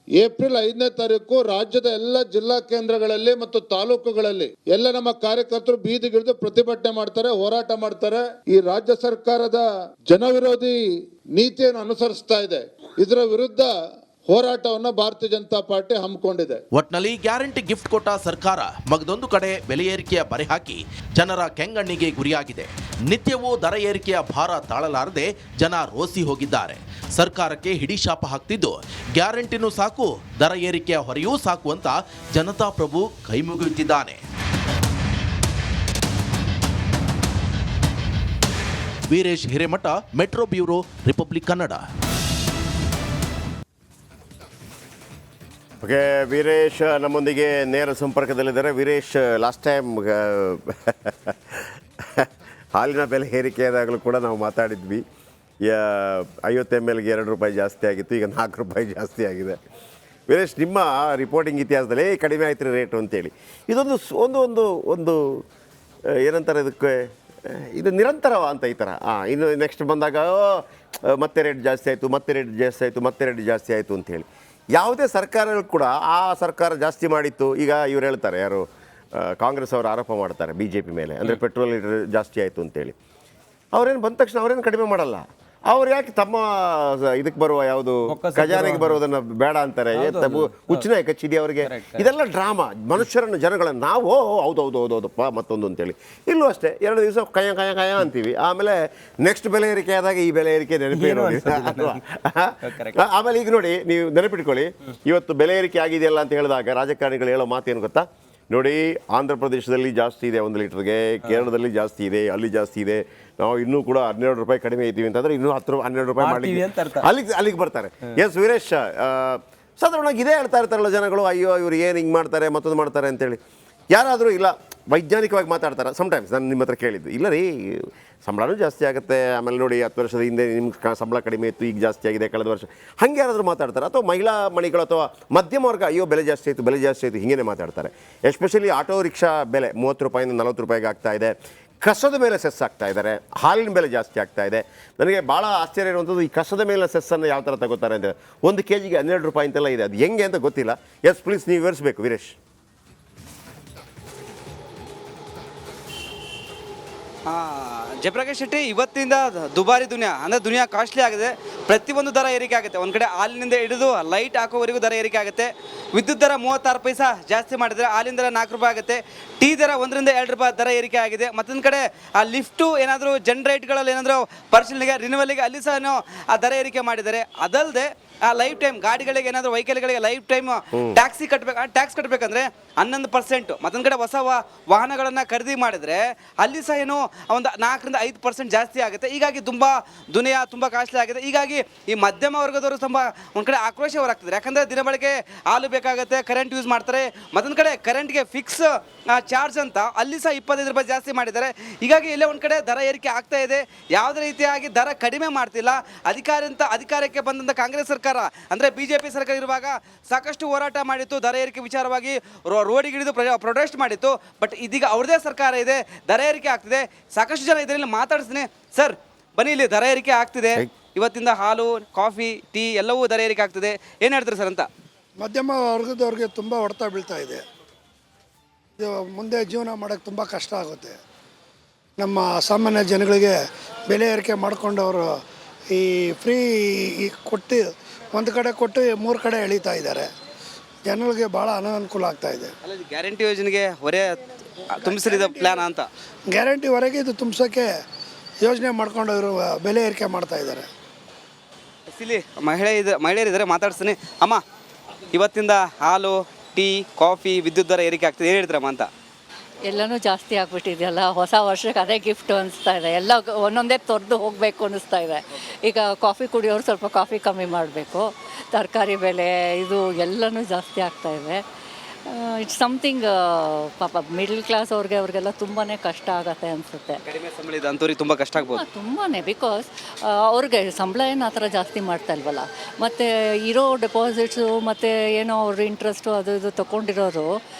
ಏಪ್ರಿಲ್ 5ನೇ ತಾರೀಕು ರಾಜ್ಯದ ಎಲ್ಲ ಜಿಲ್ಲಾ ಕೇಂದ್ರಗಳಲ್ಲಿ ಮತ್ತು ತಾಲೂಕುಗಳಲ್ಲಿ ಎಲ್ಲ ನಮ್ಮ ಕಾರ್ಯಕರ್ತರು ಬೀದಿಗಿಳಿದು ಪ್ರತಿಭಟನೆ ಮಾಡ್ತಾರೆ, ಹೋರಾಟ ಮಾಡ್ತಾರೆ. ಈ ರಾಜ್ಯ ಸರ್ಕಾರದ ಜನವಿರೋಧಿ ನೀತಿಯನ್ನು ಅನುಸರಿಸ್ತಾ ಇದೆ. ಇದರ ವಿರುದ್ಧ ಹೋರಾಟವನ್ನ ಭಾರತೀಯ ಜನತಾ ಪಾರ್ಟಿ ಹಮ್ಮಿಕೊಂಡಿದೆ. ಒಟ್ನಲ್ಲಿ ಗ್ಯಾರಂಟಿ ಗಿಫ್ಟ್ ಕೊಟ್ಟ ಸರ್ಕಾರ ಮಗದೊಂದು ಕಡೆ ಬೆಲೆ ಏರಿಕೆಯ ಬರೆ ಹಾಕಿ ಜನರ ಕೆಂಗಣ್ಣಿಗೆ ಗುರಿಯಾಗಿದೆ. ನಿತ್ಯವೂ ದರ ಏರಿಕೆಯ ಭಾರ ತಾಳಲಾರದೆ ಜನ ರೋಸಿ ಹೋಗಿದ್ದಾರೆ. ಸರ್ಕಾರಕ್ಕೆ ಹಿಡಿಶಾಪ ಹಾಕ್ತಿದ್ದು ಗ್ಯಾರಂಟಿನೂ ಸಾಕು, ದರ ಏರಿಕೆಯ ಹೊರೆಯೂ ಸಾಕು ಅಂತ ಜನತಾ ಪ್ರಭು ಕೈಮುಗಿಯುತ್ತಿದ್ದಾನೆ. Veeresh Hiremath, metro bureau, Republic Kannada. Okay, Veeresh ನಮ್ಮೊಂದಿಗೆ ನೇರ ಸಂಪರ್ಕದಲ್ಲಿದ್ದಾರೆ. ವೀರೇಶ್, ಲಾಸ್ಟ್ ಟೈಮ್ ಹಾಲಿನ ಬೆಲೆ ಏರಿಕೆಯಾದಾಗಲೂ ಕೂಡ ನಾವು ಮಾತಾಡಿದ್ವಿ. 50 mlಗೆ 2 ರೂಪಾಯಿ ಜಾಸ್ತಿ ಆಗಿತ್ತು, ಈಗ 4 ರೂಪಾಯಿ ಜಾಸ್ತಿ ಆಗಿದೆ. ವೀರೇಶ್, ನಿಮ್ಮ ರಿಪೋರ್ಟಿಂಗ್ ಇತಿಹಾಸದಲ್ಲಿ ಕಡಿಮೆ ಆಯ್ತು ರೀ ರೇಟು ಅಂತೇಳಿ, ಇದೊಂದು ಒಂದು ಒಂದು ಏನಂತಾರೆ ಇದಕ್ಕೆ, ಇದು ನಿರಂತರವ ಅಂತ ಈ ಥರ. ಇನ್ನು ನೆಕ್ಸ್ಟ್ ಬಂದಾಗ ಮತ್ತೆ ರೇಟ್ ಜಾಸ್ತಿ ಆಯಿತು, ಮತ್ತೆ ರೇಟ್ ಜಾಸ್ತಿ ಆಯಿತು, ಮತ್ತೆ ರೇಟ್ ಜಾಸ್ತಿ ಆಯಿತು ಅಂತೇಳಿ ಯಾವುದೇ ಸರ್ಕಾರಗಳು ಕೂಡ ಆ ಸರ್ಕಾರ ಜಾಸ್ತಿ ಮಾಡಿತ್ತು. ಈಗ ಇವ್ರು ಹೇಳ್ತಾರೆ, ಯಾರು ಕಾಂಗ್ರೆಸ್ ಅವರು ಆರೋಪ ಮಾಡ್ತಾರೆ BJP ಮೇಲೆ, ಅಂದರೆ ಪೆಟ್ರೋಲ್ ಜಾಸ್ತಿ ಆಯಿತು ಅಂತೇಳಿ. ಅವ್ರೇನು ಬಂದ ತಕ್ಷಣ ಅವ್ರೇನು ಕಡಿಮೆ ಮಾಡಲ್ಲ. ಅವ್ರು ಯಾಕೆ ತಮ್ಮ ಇದಕ್ಕೆ ಬರುವ ಯಾವುದು ಖಜಾನೆಗೆ ಬರುವುದನ್ನು ಬೇಡ ಅಂತಾರೆ? ಹುಚ್ಚಿನ ಕಚ್ಚಿದೆ ಅವರಿಗೆ. ಇದೆಲ್ಲ ಡ್ರಾಮಾ. ಮನುಷ್ಯರನ್ನು, ಜನಗಳನ್ನು ನಾವು ಹೌದೌದೌದೌದಪ್ಪ ಮತ್ತೊಂದು ಅಂತೇಳಿ. ಇಲ್ಲೂ ಅಷ್ಟೇ 2 ದಿವಸ ಕಯ ಅಂತೀವಿ, ಆಮೇಲೆ ನೆಕ್ಸ್ಟ್ ಬೆಲೆ ಏರಿಕೆ ಆದಾಗ ಈ ಬೆಲೆ ಏರಿಕೆ ನೆನಪೇ ಅಲ್ವಾ? ಆಮೇಲೆ ಈಗ ನೋಡಿ, ನೀವು ನೆನಪಿಟ್ಕೊಳ್ಳಿ, ಇವತ್ತು ಬೆಲೆ ಏರಿಕೆ ಆಗಿದೆಯಲ್ಲ ಅಂತ ಹೇಳಿದಾಗ ರಾಜಕಾರಣಿಗಳು ಹೇಳೋ ಮಾತೇನು ಗೊತ್ತಾ? ನೋಡಿ, ಆಂಧ್ರ ಪ್ರದೇಶದಲ್ಲಿ ಜಾಸ್ತಿ ಇದೆ 1 ಲೀಟ್ರಿಗೆ, ಕೇರಳದಲ್ಲಿ ಜಾಸ್ತಿ ಇದೆ, ಅಲ್ಲಿ ಜಾಸ್ತಿ ಇದೆ, ನಾವು ಇನ್ನೂ ಕೂಡ 12 ರೂಪಾಯಿ ಕಡಿಮೆ ಇದ್ದೀವಿ ಅಂತಂದರೆ ಇನ್ನೂ 12 ರೂಪಾಯಿ ಮಾಡಲಿಕ್ಕೆ ಅಲ್ಲಿಗೆ ಬರ್ತಾರೆ. ಎಸ್ ವೀರೇಶ್, ಸಾಧಾರಣವಾಗಿ ಇದೇ ಹೇಳ್ತಾ ಇರ್ತಾರಲ್ಲ ಜನಗಳು, ಅಯ್ಯೋ ಇವ್ರು ಏನು ಹಿಂಗೆ ಮಾಡ್ತಾರೆ, ಮತ್ತೊಂದು ಮಾಡ್ತಾರೆ ಅಂತೇಳಿ. ಯಾರಾದರೂ ಇಲ್ಲ ವೈಜ್ಞಾನಿಕವಾಗಿ ಮಾತಾಡ್ತಾರೆ. ಸಮ್ಟೈಮ್ಸ್ ನಾನು ನಿಮ್ಮ ಹತ್ರ ಕೇಳಿದ್ದು, ಇಲ್ಲ ರೀ ಸಂಬಳನೂ ಜಾಸ್ತಿ ಆಗುತ್ತೆ, ಆಮೇಲೆ ನೋಡಿ 10 ವರ್ಷದ ಹಿಂದೆ ನಿಮ್ಮ ಸಂಬಳ ಕಡಿಮೆ ಇತ್ತು, ಈಗ ಜಾಸ್ತಿ ಆಗಿದೆ ಕಳೆದ ವರ್ಷ, ಹಾಗೆ ಯಾರಾದರೂ ಮಾತಾಡ್ತಾರೆ. ಅಥವಾ ಮಹಿಳಾ ಮಣಿಗಳು ಅಥವಾ ಮಧ್ಯಮ ವರ್ಗ, ಅಯ್ಯೋ ಬೆಲೆ ಜಾಸ್ತಿ ಆಯಿತು ಹೀಗೇ ಮಾತಾಡ್ತಾರೆ. ಎಸ್ಪೆಷಲಿ ಆಟೋ ರಿಕ್ಷಾ ಬೆಲೆ 30 ರೂಪಾಯಿಂದ 40 ರೂಪಾಯಿಗೆ ಆಗ್ತಾ ಇದೆ. ಕಸದ ಮೇಲೆ ಸೆಸ್ ಆಗ್ತಾ ಇದ್ದಾರೆ, ಹಾಲಿನ ಬೆಲೆ ಜಾಸ್ತಿ ಆಗ್ತಾ ಇದೆ. ನನಗೆ ಭಾಳ ಆಶ್ಚರ್ಯ ಇರುವಂಥದ್ದು, ಈ ಕಸದ ಮೇಲೆ ಸೆಸ್ಸನ್ನು ಯಾವ ಥರ ತಗೋತಾರೆ ಅಂತ. 1 kgಗೆ 12 ರೂಪಾಯಿ ಅಂತೆಲ್ಲ ಇದೆ, ಅದು ಹೆಂಗೆ ಅಂತ ಗೊತ್ತಿಲ್ಲ. ಎಸ್ ಪ್ಲೀಸ್, ನೀವು ವಿವರಿಸಬೇಕು ವೀರೇಶ್. ಜಯಪ್ರಕಾಶ್ ಶೆಟ್ಟಿ, ಇವತ್ತಿಂದ ದುಬಾರಿ ದುನಿಯಾ ಅಂದರೆ ದುನಿಯಾ ಕಾಸ್ಟ್ಲಿ ಆಗಿದೆ. ಪ್ರತಿಯೊಂದು ದರ ಏರಿಕೆ ಆಗುತ್ತೆ. ಒಂದು ಕಡೆ ಹಾಲಿನಿಂದ ಹಿಡಿದು ಲೈಟ್ ಹಾಕೋವರೆಗೂ ದರ ಏರಿಕೆ ಆಗುತ್ತೆ. ವಿದ್ಯುತ್ ದರ 36 ಪೈಸಾ ಜಾಸ್ತಿ ಮಾಡಿದರೆ ಹಾಲಿನ ದರ 4 ರೂಪಾಯಿ ಆಗುತ್ತೆ. ಟೀ ದರ 1ರಿಂದ 2 ರೂಪಾಯಿ ದರ ಏರಿಕೆ ಆಗಿದೆ. ಮತ್ತೊಂದು ಕಡೆ ಆ ಲಿಫ್ಟು ಏನಾದರೂ ಜನರೇಟ್ಗಳಲ್ಲಿ ಏನಾದರೂ ಪರಿಶೀಲನೆಗೆ ರಿನ್ಯೂವಲ್ಗೆ ಅಲ್ಲಿ ಸಹ ಆ ದರ ಏರಿಕೆ ಮಾಡಿದ್ದಾರೆ. ಅದಲ್ಲದೆ ಆ ಲೈಫ್ ಟೈಮ್ ಗಾಡಿಗಳಿಗೆ ಏನಾದರೂ ವೆಹಿಕಲ್ಗಳಿಗೆ ಲೈಫ್ ಟೈಮ್ ಟ್ಯಾಕ್ಸಿ ಕಟ್ಟಬೇಕು. ಆ ಟ್ಯಾಕ್ಸ್ ಕಟ್ಟಬೇಕಂದ್ರೆ 11%. ಮತ್ತೊಂದು ಕಡೆ ಹೊಸ ವಾಹನಗಳನ್ನು ಖರೀದಿ ಮಾಡಿದರೆ ಅಲ್ಲಿ ಸಹ ಏನು ಒಂದು 4ರಿಂದ 5% ಜಾಸ್ತಿ ಆಗುತ್ತೆ. ಹೀಗಾಗಿ ದುನಿಯಾ ತುಂಬ ಕಾಸ್ಟ್ಲಿ ಆಗಿದೆ. ಹೀಗಾಗಿ ಈ ಮಧ್ಯಮ ವರ್ಗದವರು ತುಂಬ ಒಂದು ಕಡೆ ಆಕ್ರೋಶ ಹೊರಾಗ್ತಿದ್ದಾರೆ. ಯಾಕಂದರೆ ದಿನಬಳಕೆ ಹಾಲು ಬೇಕಾಗುತ್ತೆ, ಕರೆಂಟ್ ಯೂಸ್ ಮಾಡ್ತಾರೆ. ಮತ್ತೊಂದು ಕಡೆ ಕರೆಂಟ್ಗೆ ಫಿಕ್ಸ್ ಚಾರ್ಜ್ ಅಂತ ಅಲ್ಲಿ ಸಹ 25 ರೂಪಾಯಿ ಜಾಸ್ತಿ ಮಾಡಿದ್ದಾರೆ. ಹೀಗಾಗಿ ಇಲ್ಲೇ ಒಂದು ಕಡೆ ದರ ಏರಿಕೆ ಆಗ್ತಾ ಇದೆ. ಯಾವುದೇ ರೀತಿಯಾಗಿ ದರ ಕಡಿಮೆ ಮಾಡ್ತಿಲ್ಲ. ಅಧಿಕಾರಕ್ಕೆ ಬಂದಂಥ ಕಾಂಗ್ರೆಸ್ ಸರ್ಕಾರ ಅಂದರೆ BJP ಸರ್ಕಾರ ಇರುವಾಗ ಸಾಕಷ್ಟು ಹೋರಾಟ ಮಾಡಿತ್ತು, ದರ ಏರಿಕೆ ವಿಚಾರವಾಗಿ ರೋಡಿಗೆ ಹಿಡಿದು ಪ್ರೊಟೆಸ್ಟ್ ಮಾಡಿತ್ತು. ಬಟ್ ಇದೀಗ ಅವ್ರದೇ ಸರ್ಕಾರ ಇದೆ, ದರ ಏರಿಕೆ ಆಗ್ತಿದೆ. ಸಾಕಷ್ಟು ಜನ ಇದರಲ್ಲಿ ಮಾತಾಡಿಸ್ತೀನಿ. ಸರ್ ಬನ್ನಿ, ಇಲ್ಲಿ ದರ ಏರಿಕೆ ಆಗ್ತಿದೆ. ಇವತ್ತಿಂದ ಹಾಲು, ಕಾಫಿ, ಟೀ ಎಲ್ಲವೂ ದರ ಏರಿಕೆ ಆಗ್ತಿದೆ. ಏನು ಹೇಳ್ತಾರೆ ಸರ್ ಅಂತ? ಮಧ್ಯಮ ವರ್ಗದವ್ರಿಗೆ ತುಂಬ ಹೊಡೆತ ಬೀಳ್ತಾ ಇದೆ. ಮುಂದೆ ಜೀವನ ಮಾಡೋಕ್ಕೆ ತುಂಬ ಕಷ್ಟ ಆಗುತ್ತೆ. ನಮ್ಮ ಸಾಮಾನ್ಯ ಜನಗಳಿಗೆ ಬೆಲೆ ಏರಿಕೆ ಮಾಡಿಕೊಂಡವರು ಈ ಫ್ರೀ ಕೊಟ್ಟು ಒಂದು ಕಡೆ ಕೊಟ್ಟು 3 ಕಡೆ ಎಳೀತಾ ಇದ್ದಾರೆ. ಜನಗಳಿಗೆ ಭಾಳ ಅನಾನುಕೂಲ ಆಗ್ತಾ ಇದೆ. ಗ್ಯಾರಂಟಿ ಯೋಜನೆಗೆ ಹೊರೆ ತುಂಬಿಸಲಿದ ಪ್ಲ್ಯಾನ್ ಅಂತ ಗ್ಯಾರಂಟಿ ಹೊರಗೆ ಇದು ತುಂಬಿಸೋಕ್ಕೆ ಯೋಜನೆ ಮಾಡ್ಕೊಂಡು ಅವರು ಬೆಲೆ ಏರಿಕೆ ಮಾಡ್ತಾ ಇದ್ದಾರೆ. ಇಲ್ಲಿ ಮಹಿಳೆಯರಿದ್ದಾರೆ, ಮಾತಾಡ್ತೀನಿ. ಅಮ್ಮ, ಇವತ್ತಿಂದ ಹಾಲು, ಟೀ, ಕಾಫಿ, ವಿದ್ಯುತ್ ದರ ಏರಿಕೆ ಆಗ್ತದೆ, ಏನು ಹೇಳ್ತೀರಮ್ಮ ಅಂತ? ಎಲ್ಲನೂ ಜಾಸ್ತಿ ಆಗ್ಬಿಟ್ಟಿದೆಯಲ್ಲ, ಹೊಸ ವರ್ಷಕ್ಕೆ ಅದೇ ಗಿಫ್ಟ್ ಅನಿಸ್ತಾ ಇದೆ. ಎಲ್ಲ ಒಂದೊಂದೇ ತೊರೆದು ಹೋಗಬೇಕು ಅನ್ನಿಸ್ತಾ ಇದೆ. ಈಗ ಕಾಫಿ ಕುಡಿಯೋರು ಸ್ವಲ್ಪ ಕಾಫಿ ಕಮ್ಮಿ ಮಾಡಬೇಕು. ತರಕಾರಿ ಬೆಲೆ ಇದು ಎಲ್ಲನೂ ಜಾಸ್ತಿ ಆಗ್ತಾ ಇದೆ. ಇಟ್ಸ್ ಸಮಥಿಂಗ್ ಪಾಪ ಮಿಡ್ಲ್ ಕ್ಲಾಸ್ ಅವ್ರಿಗೆಲ್ಲ ತುಂಬಾ ಕಷ್ಟ ಆಗತ್ತೆ ಅನಿಸುತ್ತೆ. ಕಡಿಮೆ ಸಂಬಳ ಅಂಥವ್ರಿಗೆ ತುಂಬ ಕಷ್ಟ ಆಗ್ಬೋದು. ತುಂಬಾ, ಬಿಕಾಸ್ ಅವ್ರಿಗೆ ಸಂಬಳ ಏನು ಆ ಥರ ಜಾಸ್ತಿ ಮಾಡ್ತಾ ಇಲ್ವಲ್ಲ. ಮತ್ತು ಇರೋ ಡೆಪಾಸಿಟ್ಸು ಮತ್ತು ಏನೋ ಅವ್ರ ಇಂಟ್ರೆಸ್ಟು ಅದು ಇದು ತೊಗೊಂಡಿರೋರು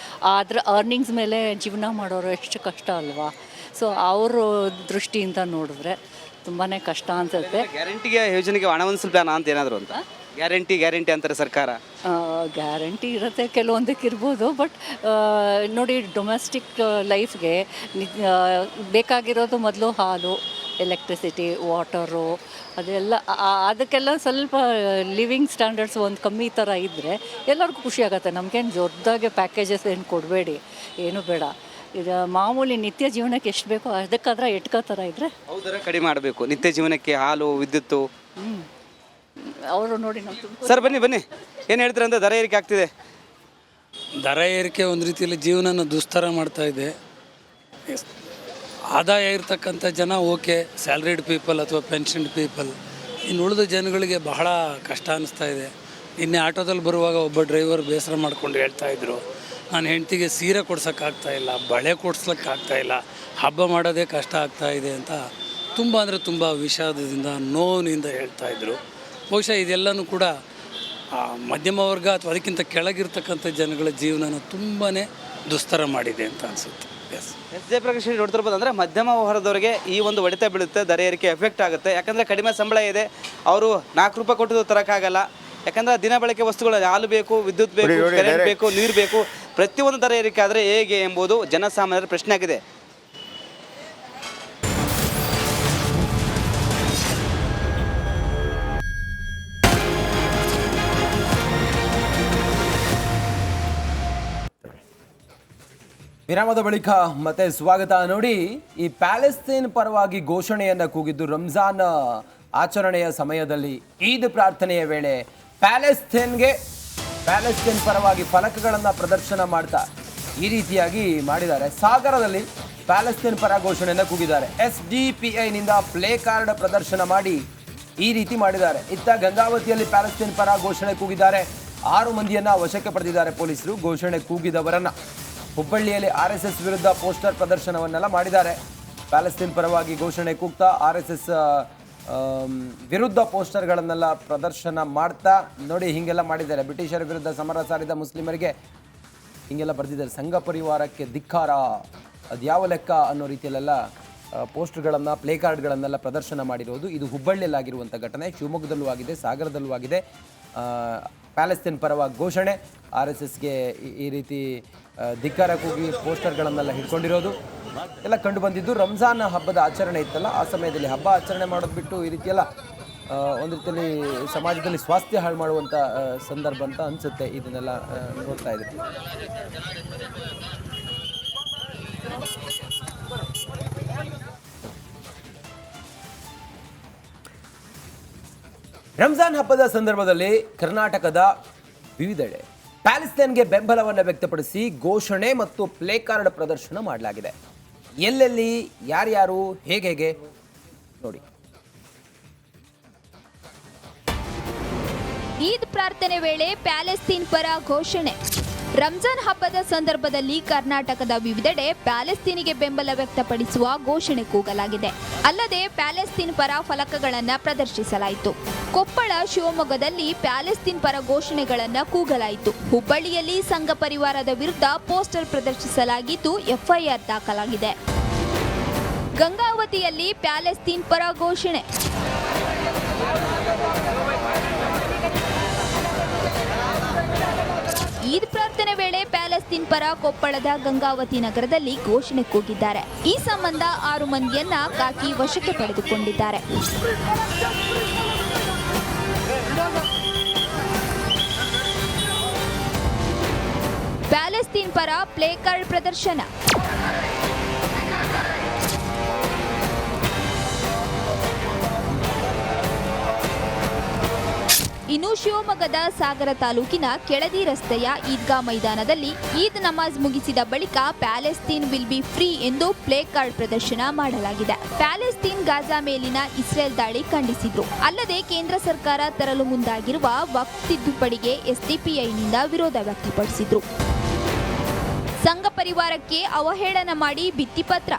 ಅದರ ಅರ್ನಿಂಗ್ಸ್ ಮೇಲೆ ಜೀವನ ಮಾಡೋರು ಎಷ್ಟು ಕಷ್ಟ ಅಲ್ವಾ. ಸೊ ಅವ್ರ ದೃಷ್ಟಿಯಿಂದ ನೋಡಿದ್ರೆ ತುಂಬಾ ಕಷ್ಟ ಅನಿಸುತ್ತೆ. ಗ್ಯಾರಂಟಿಗೆ ಯೋಜನೆಗೆ ಹಣ ಹೊಂದಿಸಲು ಪ್ಲಾನ್ ಅಂತ ಏನಾದರೂ ಅಂತ ಗ್ಯಾರಂಟಿ ಅಂತಾರೆ ಸರ್ಕಾರ. ಗ್ಯಾರಂಟಿ ಇರುತ್ತೆ, ಕೆಲವೊಂದಕ್ಕೆ ಇರ್ಬೋದು. ಬಟ್ ನೋಡಿ, ಡೊಮೆಸ್ಟಿಕ್ ಲೈಫ್ಗೆ ಬೇಕಾಗಿರೋದು ಮೊದಲು ಹಾಲು, ಎಲೆಕ್ಟ್ರಿಸಿಟಿ, ವಾಟರು, ಅದೆಲ್ಲ ಅದಕ್ಕೆಲ್ಲ ಸ್ವಲ್ಪ ಲಿವಿಂಗ್ ಸ್ಟ್ಯಾಂಡರ್ಡ್ಸ್ ಒಂದು ಕಮ್ಮಿ ಥರ ಇದ್ದರೆ ಎಲ್ಲರಿಗೂ ಖುಷಿ ಆಗುತ್ತೆ. ನಮಗೇನು ದೊಡ್ಡದಾಗೆ ಪ್ಯಾಕೇಜಸ್ ಏನು ಕೊಡಬೇಡಿ, ಏನು ಬೇಡ. ಇದು ಮಾಮೂಲಿ ನಿತ್ಯ ಜೀವನಕ್ಕೆ ಎಷ್ಟು ಬೇಕೋ ಅದಕ್ಕಾದ್ರೆ ಎಟ್ಕೋ ಥರ ಇದ್ದರೆ ಹೌದರ ಕಡಿಮೆ ಮಾಡಬೇಕು. ನಿತ್ಯ ಜೀವನಕ್ಕೆ ಹಾಲು, ವಿದ್ಯುತ್ತು. ಅವರು ನೋಡಿ ನಮ್ಮ ಸರ್ ಬನ್ನಿ ಏನು ಹೇಳ್ತೀರ ಅಂತ ದರ ಏರಿಕೆ ಆಗ್ತಿದೆ? ದರ ಏರಿಕೆ ಒಂದು ರೀತಿಯಲ್ಲಿ ಜೀವನನ ದುಸ್ತರ ಮಾಡ್ತಾ ಇದೆ. ಆದಾಯ ಇರ್ತಕ್ಕಂಥ ಜನ ಓಕೆ, ಸ್ಯಾಲ್ರಿಡ್ ಪೀಪಲ್ ಅಥವಾ ಪೆನ್ಷನ್ಡ್ ಪೀಪಲ್. ಇನ್ನು ಉಳಿದ ಜನಗಳಿಗೆ ಬಹಳ ಕಷ್ಟ ಅನ್ನಿಸ್ತಾ ಇದೆ. ನಿನ್ನೆ ಆಟೋದಲ್ಲಿ ಬರುವಾಗ ಒಬ್ಬ ಡ್ರೈವರ್ ಬೇಸರ ಮಾಡ್ಕೊಂಡು ಹೇಳ್ತಾಯಿದ್ರು, ನಾನು ಹೆಂಡತಿಗೆ ಸೀರೆ ಕೊಡ್ಸೋಕ್ಕಾಗ್ತಾಯಿಲ್ಲ, ಬಳೆ ಕೊಡ್ಸ್ಲಿಕ್ಕಾಗ್ತಾಯಿಲ್ಲ, ಹಬ್ಬ ಮಾಡೋದೇ ಕಷ್ಟ ಆಗ್ತಾಯಿದೆ ಅಂತ ತುಂಬ ಅಂದರೆ ತುಂಬ ವಿಷಾದದಿಂದ, ನೋವಿನಿಂದ ಹೇಳ್ತಾಯಿದ್ರು. ಬಹುಶಃ ಇದೆಲ್ಲನೂ ಕೂಡ ಮಧ್ಯಮ ವರ್ಗ ಅಥವಾ ಅದಕ್ಕಿಂತ ಕೆಳಗಿರ್ತಕ್ಕಂಥ ಜನಗಳ ಜೀವನನ ತುಂಬಾ ದುಸ್ತರ ಮಾಡಿದೆ ಅಂತ ಅನಿಸುತ್ತೆ. ಎಸ್ ಜಯಪ್ರಕಾಶ್ ನೋಡ್ತಿರ್ಬೋದು. ಅಂದರೆ ಮಧ್ಯಮ ವರ್ಗದವರಿಗೆ ಈ ಒಂದು ಹೊಡೆತ ಬೀಳುತ್ತೆ, ದರ ಏರಿಕೆ ಎಫೆಕ್ಟ್ ಆಗುತ್ತೆ. ಯಾಕಂದರೆ ಕಡಿಮೆ ಸಂಬಳ ಇದೆ, ಅವರು 4 ರೂಪಾಯಿ ಕೊಟ್ಟು ತರೋಕ್ಕಾಗಲ್ಲ. ಯಾಕಂದರೆ ದಿನ ಬಳಕೆ ವಸ್ತುಗಳು ಹಾಲು ಬೇಕು, ವಿದ್ಯುತ್ ಬೇಕು, ಕರೆಂಟ್ ಬೇಕು, ನೀರು ಬೇಕು. ಪ್ರತಿಯೊಂದು ದರ ಏರಿಕೆ ಆದರೆ ಹೇಗೆ ಎಂಬುದು ಜನಸಾಮಾನ್ಯರ ಪ್ರಶ್ನೆ ಆಗಿದೆ. ವಿರಾಮದ ಬಳಿಕ ಮತ್ತೆ ಸ್ವಾಗತ. ನೋಡಿ, ಈ ಪ್ಯಾಲೆಸ್ತೈನ್ ಪರವಾಗಿ ಘೋಷಣೆಯನ್ನು ಕೂಗಿದ್ದು ರಂಜಾನ್ ಆಚರಣೆಯ ಸಮಯದಲ್ಲಿ ಈದ್ ಪ್ರಾರ್ಥನೆಯ ವೇಳೆ ಪ್ಯಾಲೆಸ್ತೈನ್ ಪರವಾಗಿ ಫಲಕಗಳನ್ನು ಪ್ರದರ್ಶನ ಮಾಡ್ತಾ ಈ ರೀತಿಯಾಗಿ ಮಾಡಿದ್ದಾರೆ. ಸಾಗರದಲ್ಲಿ ಪ್ಯಾಲೆಸ್ತೈನ್ ಪರ ಘೋಷಣೆಯನ್ನು ಕೂಗಿದ್ದಾರೆ. SDPIನಿಂದ ಪ್ಲೇ ಕಾರ್ಡ್ ಪ್ರದರ್ಶನ ಮಾಡಿ ಈ ರೀತಿ ಮಾಡಿದ್ದಾರೆ. ಇತ್ತ ಗಂಗಾವತಿಯಲ್ಲಿ ಪ್ಯಾಲೆಸ್ತೈನ್ ಪರ ಘೋಷಣೆ ಕೂಗಿದ್ದಾರೆ. 6 ಮಂದಿಯನ್ನ ವಶಕ್ಕೆ ಪಡೆದಿದ್ದಾರೆ ಪೊಲೀಸರು. ಘೋಷಣೆ ಕೂಗಿದವರನ್ನ ಹುಬ್ಬಳ್ಳಿಯಲ್ಲಿ RSS ವಿರುದ್ಧ ಪೋಸ್ಟರ್ ಪ್ರದರ್ಶನವನ್ನೆಲ್ಲ ಮಾಡಿದ್ದಾರೆ. ಪ್ಯಾಲೆಸ್ತೈನ್ ಪರವಾಗಿ ಘೋಷಣೆ ಕೂಗ್ತಾ RSS ವಿರುದ್ಧ ಪೋಸ್ಟರ್ಗಳನ್ನೆಲ್ಲ ಪ್ರದರ್ಶನ ಮಾಡ್ತಾ ನೋಡಿ ಹೀಗೆಲ್ಲ ಮಾಡಿದ್ದಾರೆ. ಬ್ರಿಟಿಷರ ವಿರುದ್ಧ ಸಮರ ಸಾರಿದ ಮುಸ್ಲಿಮರಿಗೆ ಹೀಗೆಲ್ಲ ಬರೆದಿದ್ದಾರೆ. ಸಂಘ ಪರಿವಾರಕ್ಕೆ ಧಿಕ್ಕಾರ, ಅದ್ಯಾವ ಲೆಕ್ಕ ಅನ್ನೋ ರೀತಿಯಲ್ಲೆಲ್ಲ ಪೋಸ್ಟರ್ಗಳನ್ನು, ಪ್ಲೇ ಕಾರ್ಡ್ಗಳನ್ನೆಲ್ಲ ಪ್ರದರ್ಶನ ಮಾಡಿರೋದು. ಇದು ಹುಬ್ಬಳ್ಳಿಯಲ್ಲಾಗಿರುವಂಥ ಘಟನೆ. ಶಿವಮೊಗ್ಗದಲ್ಲೂ ಆಗಿದೆ, ಸಾಗರದಲ್ಲೂ ಆಗಿದೆ. ಪ್ಯಾಲೆಸ್ತೈನ್ ಪರವಾಗಿ ಘೋಷಣೆ, RSSಗೆ ಈ ರೀತಿ ಧಿಕ್ಕಾರ ಕೂಗಿ ಪೋಸ್ಟರ್ಗಳನ್ನೆಲ್ಲ ಹಿಡ್ಕೊಂಡಿರೋದು ಎಲ್ಲ ಕಂಡು ಬಂದಿದ್ದು. ರಂಜಾನ್ ಹಬ್ಬದ ಆಚರಣೆ ಇತ್ತಲ್ಲ, ಆ ಸಮಯದಲ್ಲಿ ಹಬ್ಬ ಆಚರಣೆ ಮಾಡೋದು ಬಿಟ್ಟು ಈ ರೀತಿಯೆಲ್ಲ ಒಂದು ರೀತಿಯಲ್ಲಿ ಸಮಾಜದಲ್ಲಿ ಸ್ವಾಸ್ಥ್ಯ ಹಾಳು ಮಾಡುವಂಥ ಸಂದರ್ಭ ಅಂತ ಅನಿಸುತ್ತೆ. ಇದನ್ನೆಲ್ಲ ನೋಡ್ತಾ ಇದ್ದೀವಿ. ರಂಜಾನ್ ಹಬ್ಬದ ಸಂದರ್ಭದಲ್ಲಿ ಕರ್ನಾಟಕದ ವಿವಿಧೆಡೆ ಪ್ಯಾಲೆಸ್ತೈನ್ಗೆ ಬೆಂಬಲವನ್ನು ವ್ಯಕ್ತಪಡಿಸಿ ಘೋಷಣೆ ಮತ್ತು ಪ್ಲೇ ಕಾರ್ಡ್ ಪ್ರದರ್ಶನ ಮಾಡಲಾಗಿದೆ. ಎಲ್ಲೆಲ್ಲಿ, ಯಾರ್ಯಾರು, ಹೇಗೆ ನೋಡಿ. ಈದ್ ಪ್ರಾರ್ಥನೆ ವೇಳೆ ಪ್ಯಾಲೆಸ್ತೈನ್ ಪರ ಘೋಷಣೆ. ರಂಜಾನ್ ಹಬ್ಬದ ಸಂದರ್ಭದಲ್ಲಿ ಕರ್ನಾಟಕದ ವಿವಿಧೆಡೆ ಪ್ಯಾಲೆಸ್ತೈನಿಗೆ ಬೆಂಬಲ ವ್ಯಕ್ತಪಡಿಸುವ ಘೋಷಣೆ ಕೂಗಲಾಗಿದೆ. ಅಲ್ಲದೆ ಪ್ಯಾಲೆಸ್ತೈನ್ ಪರ ಫಲಕಗಳನ್ನು ಪ್ರದರ್ಶಿಸಲಾಯಿತು. ಕೊಪ್ಪಳ, ಶಿವಮೊಗ್ಗದಲ್ಲಿ ಪ್ಯಾಲೆಸ್ತೈನ್ ಪರ ಘೋಷಣೆಗಳನ್ನು ಕೂಗಲಾಯಿತು. ಹುಬ್ಬಳ್ಳಿಯಲ್ಲಿ ಸಂಘ ಪರಿವಾರದ ವಿರುದ್ಧ ಪೋಸ್ಟರ್ ಪ್ರದರ್ಶಿಸಲಾಗಿದ್ದು FIR ದಾಖಲಾಗಿದೆ. ಗಂಗಾವತಿಯಲ್ಲಿ ಪ್ಯಾಲೆಸ್ತೈನ್ ಪರ ಘೋಷಣೆ. ಈದ್ ಪ್ರಾರ್ಥನೆ ವೇಳೆ ಪ್ಯಾಲೆಸ್ತೈನ್ ಪರ ಕೊಪ್ಪಳದ ಗಂಗಾವತಿ ನಗರದಲ್ಲಿ ಘೋಷಣೆ ಕೂಗಿದ್ದಾರೆ. ಈ ಸಂಬಂಧ 6 ಮಂದಿಯನ್ನ ಖಾಕಿ ವಶಕ್ಕೆ ಪಡೆದುಕೊಂಡಿದ್ದಾರೆ. ಪ್ಯಾಲೆಸ್ತೈನ್ ಪರ ಪ್ಲೇ ಕಾರ್ಡ್ ಪ್ರದರ್ಶನ. ಇನ್ನು ಶಿವಮೊಗ್ಗದ ಸಾಗರ ತಾಲೂಕಿನ ಕೆಳದಿ ರಸ್ತೆಯ ಈದ್ಗಾ ಮೈದಾನದಲ್ಲಿ ಈದ್ ನಮಾಜ್ ಮುಗಿಸಿದ ಬಳಿಕ ಪ್ಯಾಲೆಸ್ತೀನ್ ವಿಲ್ ಬಿ ಫ್ರೀ ಎಂದು ಪ್ಲೇ ಕಾರ್ಡ್ ಪ್ರದರ್ಶನ ಮಾಡಲಾಗಿದೆ. ಪ್ಯಾಲೆಸ್ತೀನ್ ಗಾಜಾ ಮೇಲಿನ ಇಸ್ರೇಲ್ ದಾಳಿ ಖಂಡಿಸಿದ್ರು. ಅಲ್ಲದೆ ಕೇಂದ್ರ ಸರ್ಕಾರ ತರಲು ಮುಂದಾಗಿರುವ ವಕ್ಫ್ ತಿದ್ದುಪಡಿಗೆ ಎಸ್ಡಿಪಿಐನಿಂದ ವಿರೋಧ ವ್ಯಕ್ತಪಡಿಸಿದ್ರು. ಸಂಘ ಪರಿವಾರಕ್ಕೆ ಅವಹೇಳನ ಮಾಡಿ ಭಿತ್ತಿಪತ್ರ.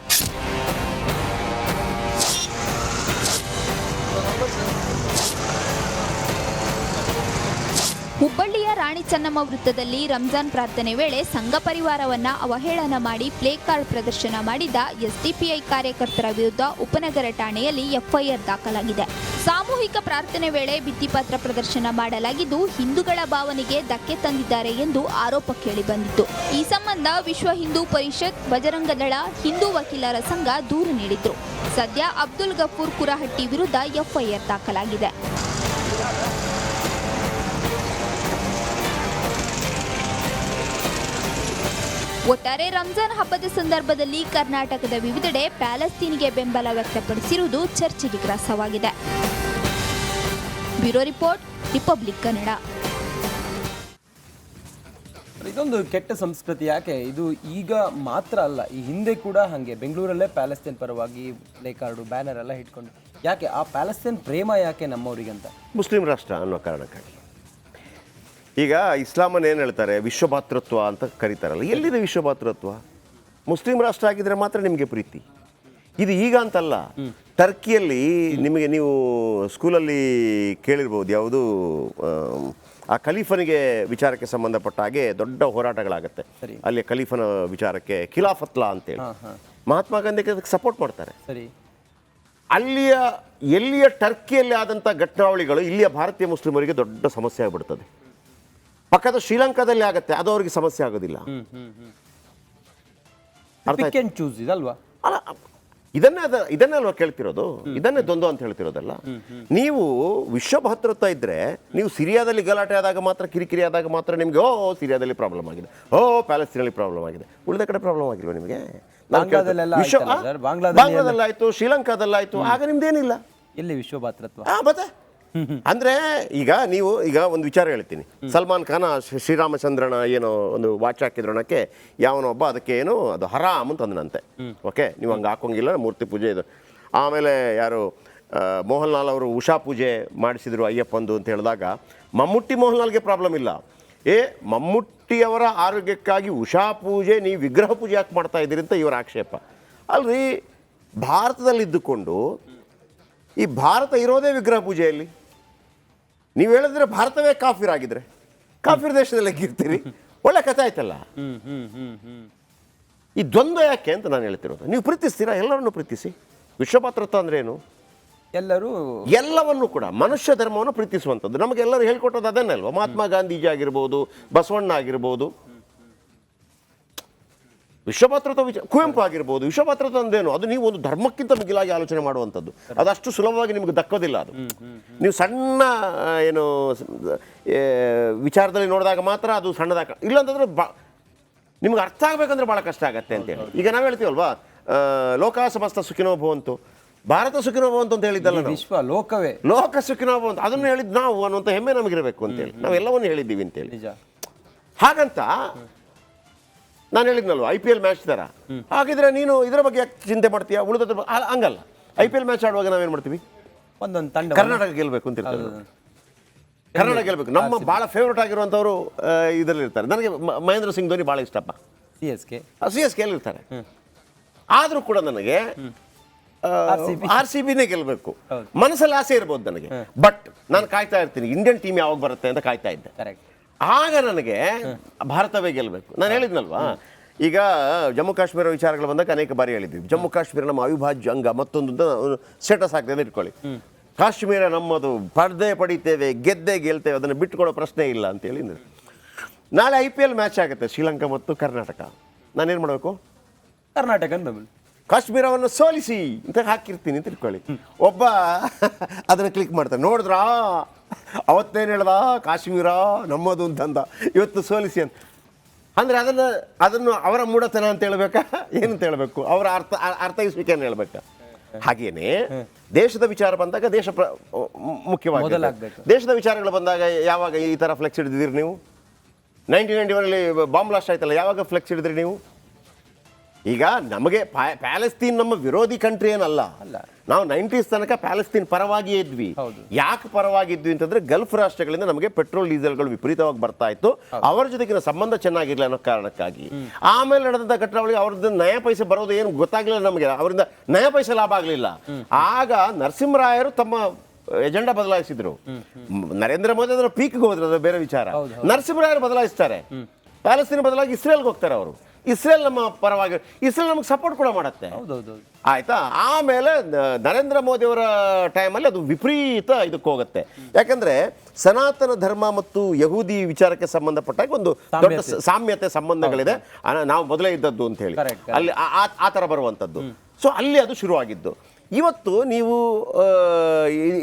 ಹುಬ್ಬಳ್ಳಿಯ ರಾಣಿ ಚೆನ್ನಮ್ಮ ವೃತ್ತದಲ್ಲಿ ರಂಜಾನ್ ಪ್ರಾರ್ಥನೆ ವೇಳೆ ಸಂಘ ಪರಿವಾರವನ್ನ ಅವಹೇಳನ ಮಾಡಿ ಪ್ಲೇ ಕಾರ್ಡ್ ಪ್ರದರ್ಶನ ಮಾಡಿದ ಎಸ್ಡಿಪಿಐ ಕಾರ್ಯಕರ್ತರ ವಿರುದ್ಧ ಉಪನಗರ ಠಾಣೆಯಲ್ಲಿ ಎಫ್ಐಆರ್ ದಾಖಲಾಗಿದೆ. ಸಾಮೂಹಿಕ ಪ್ರಾರ್ಥನೆ ವೇಳೆ ಭಿತ್ತಿಪತ್ರ ಪ್ರದರ್ಶನ ಮಾಡಲಾಗಿದ್ದು ಹಿಂದೂಗಳ ಭಾವನೆಗೆ ಧಕ್ಕೆ ತಂದಿದ್ದಾರೆ ಎಂದು ಆರೋಪ ಕೇಳಿಬಂದಿತ್ತು. ಈ ಸಂಬಂಧ ವಿಶ್ವ ಹಿಂದೂ ಪರಿಷತ್, ಬಜರಂಗದಳ, ಹಿಂದೂ ವಕೀಲರ ಸಂಘ ದೂರು ನೀಡಿದ್ರು. ಸದ್ಯ ಅಬ್ದುಲ್ ಗಫೂರ್ ಕುರಹಟ್ಟಿ ವಿರುದ್ಧ ಎಫ್ಐಆರ್ ದಾಖಲಾಗಿದೆ. ಒಟ್ಟಾರೆ ರಂಜಾನ್ ಹಬ್ಬದ ಸಂದರ್ಭದಲ್ಲಿ ಕರ್ನಾಟಕದ ವಿವಿಧೆಡೆ ಪ್ಯಾಲೆಸ್ತೀನ್ಗೆ ಬೆಂಬಲ ವ್ಯಕ್ತಪಡಿಸಿರುವುದು ಚರ್ಚೆಗೆ ಗ್ರಾಸವಾಗಿದೆ. Bureau report, Republic Kannada. ಇದೊಂದು ಕೆಟ್ಟ ಸಂಸ್ಕೃತಿ. ಯಾಕೆ ಇದು ಈಗ ಮಾತ್ರ ಅಲ್ಲ, ಈ ಹಿಂದೆ ಕೂಡ ಹಾಗೆ ಬೆಂಗಳೂರಲ್ಲೇ ಪ್ಯಾಲೆಸ್ತೀನ್ ಪರವಾಗಿ ಪ್ಲೇ ಕಾರ್ಡು, ಬ್ಯಾನರ್ ಎಲ್ಲ ಇಟ್ಕೊಂಡು, ಯಾಕೆ ಆ ಪ್ಯಾಲೆಸ್ತೀನ್ ಪ್ರೇಮ ಯಾಕೆ ನಮ್ಮವರಿಗಂತ? ಮುಸ್ಲಿಂ ರಾಷ್ಟ್ರ ಅನ್ನೋ ಕಾರಣಕ್ಕಾಗಿ. ಈಗ ಇಸ್ಲಾಮನ್ನು ಏನು ಹೇಳ್ತಾರೆ, ವಿಶ್ವಭಾತೃತ್ವ ಅಂತ ಕರೀತಾರಲ್ಲ, ಎಲ್ಲಿದೆ ವಿಶ್ವಭಾತೃತ್ವ? ಮುಸ್ಲಿಂ ರಾಷ್ಟ್ರ ಆಗಿದ್ರೆ ಮಾತ್ರ ನಿಮಗೆ ಪ್ರೀತಿ. ಇದು ಈಗ ಅಂತಲ್ಲ. ಟರ್ಕಿಯಲ್ಲಿ ನಿಮಗೆ, ನೀವು ಸ್ಕೂಲಲ್ಲಿ ಕೇಳಿರ್ಬೋದು, ಯಾವುದು ಆ ಖಲೀಫನಿಗೆ ವಿಚಾರಕ್ಕೆ ಸಂಬಂಧಪಟ್ಟ ಹಾಗೆ ದೊಡ್ಡ ಹೋರಾಟಗಳಾಗುತ್ತೆ. ಅಲ್ಲಿ ಖಲೀಫನ ವಿಚಾರಕ್ಕೆ ಖಿಲಾಫತ್ಲಾ ಅಂತೇಳಿ ಮಹಾತ್ಮ ಗಾಂಧಿ ಅದಕ್ಕೆ ಸಪೋರ್ಟ್ ಮಾಡ್ತಾರೆ. ಸರಿ, ಎಲ್ಲಿಯ ಟರ್ಕಿಯಲ್ಲಿ ಆದಂಥ ಘಟನಾವಳಿಗಳು ಇಲ್ಲಿಯ ಭಾರತೀಯ ಮುಸ್ಲಿಮರಿಗೆ ದೊಡ್ಡ ಸಮಸ್ಯೆ ಆಗಿಬಿಡ್ತದೆ. ಪಕ್ಕದ ಶ್ರೀಲಂಕಾದಲ್ಲಿ ಆಗುತ್ತೆ, ಅದು ಅವ್ರಿಗೆ ಸಮಸ್ಯೆ ಆಗೋದಿಲ್ಲ. ಅಲ್ಲ, ಇದನ್ನೇ ಅಲ್ವಾ ಕೇಳ್ತಿರೋದು, ಇದನ್ನೇ ದ್ವಂದ್ವ ಅಂತ ಹೇಳ್ತಿರೋದಲ್ಲ. ನೀವು ವಿಶ್ವಭಾತೃತ್ವ ಇದ್ರೆ, ನೀವು ಸಿರಿಯಾದಲ್ಲಿ ಗಲಾಟೆ ಆದಾಗ ಮಾತ್ರ, ಕಿರಿಕಿರಿ ಆದಾಗ ಮಾತ್ರ ನಿಮಗೆ ಸಿರಿಯಾದಲ್ಲಿ ಪ್ರಾಬ್ಲಮ್ ಆಗಿದೆ, ಪ್ಯಾಲೆಸ್ತೀನಲ್ಲಿ ಪ್ರಾಬ್ಲಮ್ ಆಗಿದೆ, ಉಳಿದ ಕಡೆ ಪ್ರಾಬ್ಲಮ್ ಆಗಿಲ್ವಾ ನಿಮಗೆ? ಬಾಂಗ್ಲಾದಲ್ಲಾಯ್ತು, ಶ್ರೀಲಂಕಾದಲ್ಲಾಯ್ತು, ಆಗ ನಿಮ್ದೇನಿಲ್ಲ. ಎಲ್ಲಿ ವಿಶ್ವಭಾತೃತ್ವ? ಮತ್ತೆ ಅಂದರೆ ಈಗ ಒಂದು ವಿಚಾರ ಹೇಳ್ತೀನಿ. ಸಲ್ಮಾನ್ ಖಾನ ಶ್ರೀರಾಮಚಂದ್ರನ ಏನೋ ಒಂದು ವಾಚ್ ಹಾಕಿದ್ರಣಕ್ಕೆ ಯಾವನೊಬ್ಬ ಅದಕ್ಕೆ ಏನು ಅದು ಹರಾಮ್ ಅಂತ ಅಂದನಂತೆ. ಓಕೆ, ನೀವು ಹಂಗೆ ಹಾಕೋಂಗಿಲ್ಲ, ಮೂರ್ತಿ ಪೂಜೆ ಇದು. ಆಮೇಲೆ ಯಾರು ಮೋಹನ್ ಲಾಲ್ ಅವರು ಉಷಾ ಪೂಜೆ ಮಾಡಿಸಿದ್ರು ಅಯ್ಯಪ್ಪಂದು ಅಂತ ಹೇಳಿದಾಗ, ಮಮ್ಮುಟ್ಟಿ ಮೋಹನ್ ಲಾಲ್ಗೆ ಪ್ರಾಬ್ಲಮ್ ಇಲ್ಲ. ಮಮ್ಮುಟ್ಟಿಯವರ ಆರೋಗ್ಯಕ್ಕಾಗಿ ಉಷಾ ಪೂಜೆ, ನೀವು ವಿಗ್ರಹ ಪೂಜೆ ಯಾಕೆ ಮಾಡ್ತಾ ಇದ್ದೀರಿ ಅಂತ ಇವರ ಆಕ್ಷೇಪ. ಅಲ್ರಿ, ಭಾರತದಲ್ಲಿದ್ದುಕೊಂಡು ಈ ಭಾರತ ಇರೋದೇ ವಿಗ್ರಹ ಪೂಜೆಯಲ್ಲಿ. ನೀವು ಹೇಳಿದ್ರೆ ಭಾರತವೇ ಕಾಫಿರ್ ಆಗಿದ್ರೆ, ಕಾಫಿರ್ ದೇಶದಲ್ಲಿ ಇರ್ತೀರಿ, ಒಳ್ಳೆ ಕಥೆ ಆಯ್ತಲ್ಲ. ಈ ದ್ವಂದ್ವ ಯಾಕೆ ಅಂತ ನಾನು ಹೇಳ್ತಿರೋದು. ನೀವು ಪ್ರೀತಿಸ್ತೀರಾ, ಎಲ್ಲರನ್ನೂ ಪ್ರೀತಿಸಿ. ವಿಶ್ವಭಾತೃತ್ವ ಅಂದ್ರೆ ಏನು? ಎಲ್ಲವನ್ನೂ ಕೂಡ ಮನುಷ್ಯ ಧರ್ಮವನ್ನು ಪ್ರೀತಿಸುವಂಥದ್ದು. ನಮಗೆಲ್ಲರೂ ಹೇಳ್ಕೊಟ್ಟದ್ದು ಅದನ್ನೇ ಅಲ್ವಾ? ಮಹಾತ್ಮ ಗಾಂಧೀಜಿ ಆಗಿರ್ಬೋದು, ಬಸವಣ್ಣ ಆಗಿರ್ಬೋದು, ವಿಶ್ವಭಾತೃತ್ವ ಕುವೆಂಪು ಆಗಿರ್ಬೋದು. ವಿಶ್ವಭಾತೃತ್ವ ಅಂದೇನು? ಅದು ನೀವು ಒಂದು ಧರ್ಮಕ್ಕಿಂತ ಮಿಗಿಲಾಗಿ ಆಲೋಚನೆ ಮಾಡುವಂಥದ್ದು. ಅದಷ್ಟು ಸುಲಭವಾಗಿ ನಿಮಗೆ ದಕ್ಕೋದಿಲ್ಲ. ಅದು ನೀವು ಸಣ್ಣ ಏನು ವಿಚಾರದಲ್ಲಿ ನೋಡಿದಾಗ ಮಾತ್ರ ಅದು ಸಣ್ಣದಾಗ, ಇಲ್ಲಾಂತಂದ್ರೆ ನಿಮ್ಗೆ ಅರ್ಥ ಆಗಬೇಕಂದ್ರೆ ಭಾಳ ಕಷ್ಟ ಆಗತ್ತೆ ಅಂತೇಳಿ. ಈಗ ನಾವು ಹೇಳ್ತೀವಲ್ವಾ, ಲೋಕ ಸಮಸ್ತ ಸುಖಿನೋ ಭವಂತು, ಭಾರತ ಸುಖಿನೋ ಭವಂತು ಅಂತ ಹೇಳಿದ್ದಲ್ಲ, ವಿಶ್ವ ಲೋಕವೇ ಲೋಕ ಸುಖಿನೋ ಭವಂತು, ಅದನ್ನು ಹೇಳಿದ್ದು ನಾವು ಅನ್ನುವಂಥ ಹೆಮ್ಮೆ ನಮಗಿರಬೇಕು ಅಂತೇಳಿ ನಾವೆಲ್ಲವನ್ನೂ ಹೇಳಿದ್ದೀವಿ ಅಂತೇಳಿ. ಹಾಗಂತ ನಾನು ಹೇಳಿದ್ನಲ್ವ, IPL ಮ್ಯಾಚ್ ಥರ ಹಾಗಿದ್ರೆ ನೀನು ಇದರ ಬಗ್ಗೆ ಯಾಕೆ ಚಿಂತೆ ಮಾಡ್ತೀಯಾ, ಉಳಿದದ್ರ ಹಂಗಲ್ಲ. IPL ಮ್ಯಾಚ್ ಆಡುವಾಗ ನಾವೇನು ಮಾಡ್ತೀವಿ, ಒಂದೊಂದು ತಂಡ ಕರ್ನಾಟಕ ಗೆಲ್ಲಬೇಕು ಅಂತ ಇರ್ತಾರೆ. ಕರ್ನಾಟಕ ಗೆಲ್ಲಬೇಕು. ನಮ್ಮ ಭಾಳ ಫೇವ್ರೇಟ್ ಆಗಿರುವಂಥವ್ರು ಇದರಲ್ಲಿ ಇರ್ತಾರೆ. ನನಗೆ ಮಹೇಂದ್ರ ಸಿಂಗ್ ಧೋನಿ ಭಾಳ ಇಷ್ಟಪ್ಪ. CSK ಅಲ್ಲಿ ಇರ್ತಾರೆ. ಆದರೂ ಕೂಡ ನನಗೆ RCBನೇ ಗೆಲ್ಲಬೇಕು. ಮನಸ್ಸಲ್ಲಿ ಆಸೆ ಇರ್ಬೋದು ನನಗೆ, ಬಟ್ ನಾನು ಕಾಯ್ತಾ ಇರ್ತೀನಿ ಇಂಡಿಯನ್ ಟೀಮ್ ಯಾವಾಗ ಬರುತ್ತೆ ಅಂತ ಕಾಯ್ತಾ ಇದ್ದೆ. ಆಗ ನನಗೆ ಭಾರತವೇ ಗೆಲ್ಲಬೇಕು. ನಾನು ಹೇಳಿದ್ನಲ್ವಾ, ಈಗ ಜಮ್ಮು ಕಾಶ್ಮೀರ ವಿಚಾರಗಳು ಬಂದಾಗ ಅನೇಕ ಬಾರಿ ಹೇಳಿದ್ವಿ, ಜಮ್ಮು ಕಾಶ್ಮೀರ ನಮ್ಮ ಅವಿಭಾಜ್ಯ ಅಂಗ, ಮತ್ತೊಂದು ಸ್ಟೇಟಸ್ ಆಗ್ತದೆ ಇಟ್ಕೊಳ್ಳಿ. ಕಾಶ್ಮೀರ ನಮ್ಮದು, ಪಡೆದೇ ಪಡಿತೇವೆ, ಗೆದ್ದೇ ಗೆಲ್ತೇವೆ, ಅದನ್ನು ಬಿಟ್ಟುಕೊಡೋ ಪ್ರಶ್ನೆ ಇಲ್ಲ ಅಂತೇಳಿ. ನಾಳೆ IPL ಮ್ಯಾಚ್ ಆಗುತ್ತೆ ಶ್ರೀಲಂಕಾ ಮತ್ತು ಕರ್ನಾಟಕ. ನಾನೇನು ಮಾಡಬೇಕು, ಕರ್ನಾಟಕ ಕಾಶ್ಮೀರವನ್ನು ಸೋಲಿಸಿ ಅಂತ ಹಾಕಿರ್ತೀನಿ ಅಂತ ಇಟ್ಕೊಳ್ಳಿ. ಒಬ್ಬ ಅದನ್ನು ಕ್ಲಿಕ್ ಮಾಡ್ತಾರೆ, ನೋಡಿದ್ರಾ ಅವತ್ತೇನು ಹೇಳ್ದ, ಕಾಶ್ಮೀರ ನಮ್ಮದು ಅಂತಂದ, ಇವತ್ತು ಸೋಲಿಸಿ ಅಂತ. ಅಂದರೆ ಅದನ್ನು ಅವರ ಮೂಢತನ ಅಂತ ಹೇಳ್ಬೇಕಾ, ಏನಂತ ಹೇಳಬೇಕು, ಅವರ ಅರ್ಥೈಸ್ಬೇಕೇನು ಹೇಳ್ಬೇಕಾ? ಹಾಗೇನೆ ದೇಶದ ವಿಚಾರ ಬಂದಾಗ ದೇಶ ಮುಖ್ಯವಾಗಿ ಮೊದಲಾಗಬೇಕು. ದೇಶದ ವಿಚಾರಗಳು ಬಂದಾಗ ಯಾವಾಗ ಈ ಥರ ಫ್ಲೆಕ್ಸ್ ಹಿಡಿದಿರಿ ನೀವು? 1991 ಬಾಂಬ್ ಬ್ಲಾಸ್ಟ್ ಆಯ್ತಲ್ಲ, ಯಾವಾಗ ಫ್ಲೆಕ್ಸ್ ಹಿಡಿದ್ರಿ ನೀವು? ಈಗ ನಮಗೆ ಪ್ಯಾಲೆಸ್ತೀನ್ ನಮ್ಮ ವಿರೋಧಿ ಕಂಟ್ರಿ ಏನಲ್ಲ, ನಾವು 90s ತನಕ ಪ್ಯಾಲೆಸ್ತೀನ್ ಪರವಾಗಿಯೇ ಇದ್ವಿ. ಯಾಕೆ ಪರವಾಗಿದ್ವಿ ಅಂತಂದ್ರೆ ಗಲ್ಫ್ ರಾಷ್ಟ್ರಗಳಿಂದ ನಮಗೆ ಪೆಟ್ರೋಲ್ ಡೀಸೆಲ್ಗಳು ವಿಪರೀತವಾಗಿ ಬರ್ತಾ ಇತ್ತು, ಅವರ ಜೊತೆಗಿನ ಸಂಬಂಧ ಚೆನ್ನಾಗಿರ್ಲಿಲ್ಲ ಅನ್ನೋ ಕಾರಣಕ್ಕಾಗಿ. ಆಮೇಲೆ ನಡೆದಂಥ ಘಟನೆಗಳಿಗೆ ಅವ್ರದ್ದು ನಯ ಪೈಸೆ ಬರೋದು ಏನು ಗೊತ್ತಾಗ್ಲಿಲ್ಲ ನಮಗೆ, ಅವರಿಂದ ನಯ ಪೈಸೆ ಲಾಭ ಆಗಲಿಲ್ಲ. ಆಗ ನರಸಿಂಹರಾಯರು ತಮ್ಮ ಎಜೆಂಡಾ ಬದಲಾಯಿಸಿದ್ರು. ನರೇಂದ್ರ ಮೋದಿ ಅದರ ಪೀಕ್ಗೆ ಹೋದ್ರು, ಅದು ಬೇರೆ ವಿಚಾರ. ನರಸಿಂಹರಾಯರು ಬದಲಾಯಿಸ್ತಾರೆ, ಪ್ಯಾಲೆಸ್ತೀನ್ ಬದಲಾಗಿ ಇಸ್ರೇಲ್ಗೆ ಹೋಗ್ತಾರೆ ಅವರು. ಇಸ್ರೇಲ್ ನಮ್ಮ ಪರವಾಗಿ, ಇಸ್ರೇಲ್ ನಮಗೆ ಸಪೋರ್ಟ್ ಕೂಡ ಮಾಡುತ್ತೆ, ಆಯ್ತಾ. ಆಮೇಲೆ ನರೇಂದ್ರ ಮೋದಿ ಅವರ ಟೈಮಲ್ಲಿ ಅದು ವಿಪರೀತ ಇದಕ್ಕೆ ಹೋಗುತ್ತೆ. ಯಾಕಂದ್ರೆ ಸನಾತನ ಧರ್ಮ ಮತ್ತು ಯಹೂದಿ ವಿಚಾರಕ್ಕೆ ಸಂಬಂಧಪಟ್ಟಾಗ ಒಂದು ದೊಡ್ಡ ಸಾಮ್ಯತೆ ಸಂಬಂಧಗಳಿದೆ, ನಾವು ಮೊದಲೇ ಇದ್ದದ್ದು ಅಂತ ಹೇಳಿ ಅಲ್ಲಿ ಆ ಥರ ಬರುವಂಥದ್ದು. ಸೊ ಅಲ್ಲಿ ಅದು ಶುರುವಾಗಿದ್ದು. ಇವತ್ತು ನೀವು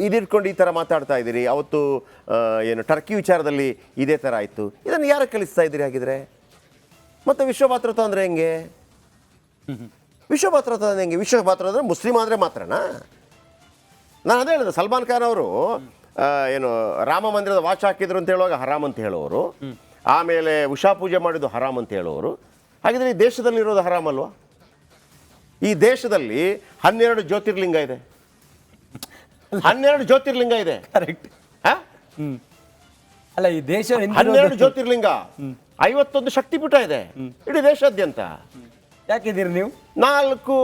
ಇದಿಟ್ಕೊಂಡು ಈ ಥರ ಮಾತಾಡ್ತಾ ಇದ್ದೀರಿ. ಅವತ್ತು ಏನು ಟರ್ಕಿ ವಿಚಾರದಲ್ಲಿ ಇದೇ ಥರ ಆಯಿತು. ಇದನ್ನು ಯಾರು ಕಲಿಸ್ತಾ ಇದ್ದೀರಿ ಹಾಗಿದ್ರೆ? ಮತ್ತು ವಿಶ್ವಭಾತೃತ್ವ ಅಂದರೆ ಹೆಂಗೆ? ವಿಶ್ವಭಾತೃತ್ವ ಅಂದರೆ ಹೆಂಗೆ? ವಿಶ್ವಭಾತೃತ್ವ ಅಂದರೆ ಮುಸ್ಲಿಂ ಆದರೆ ಮಾತ್ರನಾ? ನಾನು ಅದೇ ಹೇಳಿದೆ, ಸಲ್ಮಾನ್ ಖಾನ್ ಅವರು ಏನು ರಾಮ ಮಂದಿರದ ವಾಚ್ ಹಾಕಿದ್ರು ಅಂತ ಹೇಳುವಾಗ ಹರಾಮ್ ಅಂತ ಹೇಳೋರು, ಆಮೇಲೆ ಉಷಾ ಪೂಜೆ ಮಾಡಿದ್ದು ಹರಾಮ್ ಅಂತ ಹೇಳೋರು. ಹಾಗಿದ್ರೆ ಈ ದೇಶದಲ್ಲಿರೋದು ಹರಾಮ್ ಅಲ್ವಾ? ಈ ದೇಶದಲ್ಲಿ 12 ಜ್ಯೋತಿರ್ಲಿಂಗ ಇದೆ. 12 ಜ್ಯೋತಿರ್ಲಿಂಗ ಇದೆ. ಕರೆಕ್ಟ್. ಅಲ್ಲ, ಈ ದೇಶ 12 ಜ್ಯೋತಿರ್ಲಿಂಗ, 51 ಶಕ್ತಿಪೀಠ ಇದೆ ಇಡೀ ದೇಶಾದ್ಯಂತ. ಯಾಕಿದ್ದೀರಿ ನೀವು? 4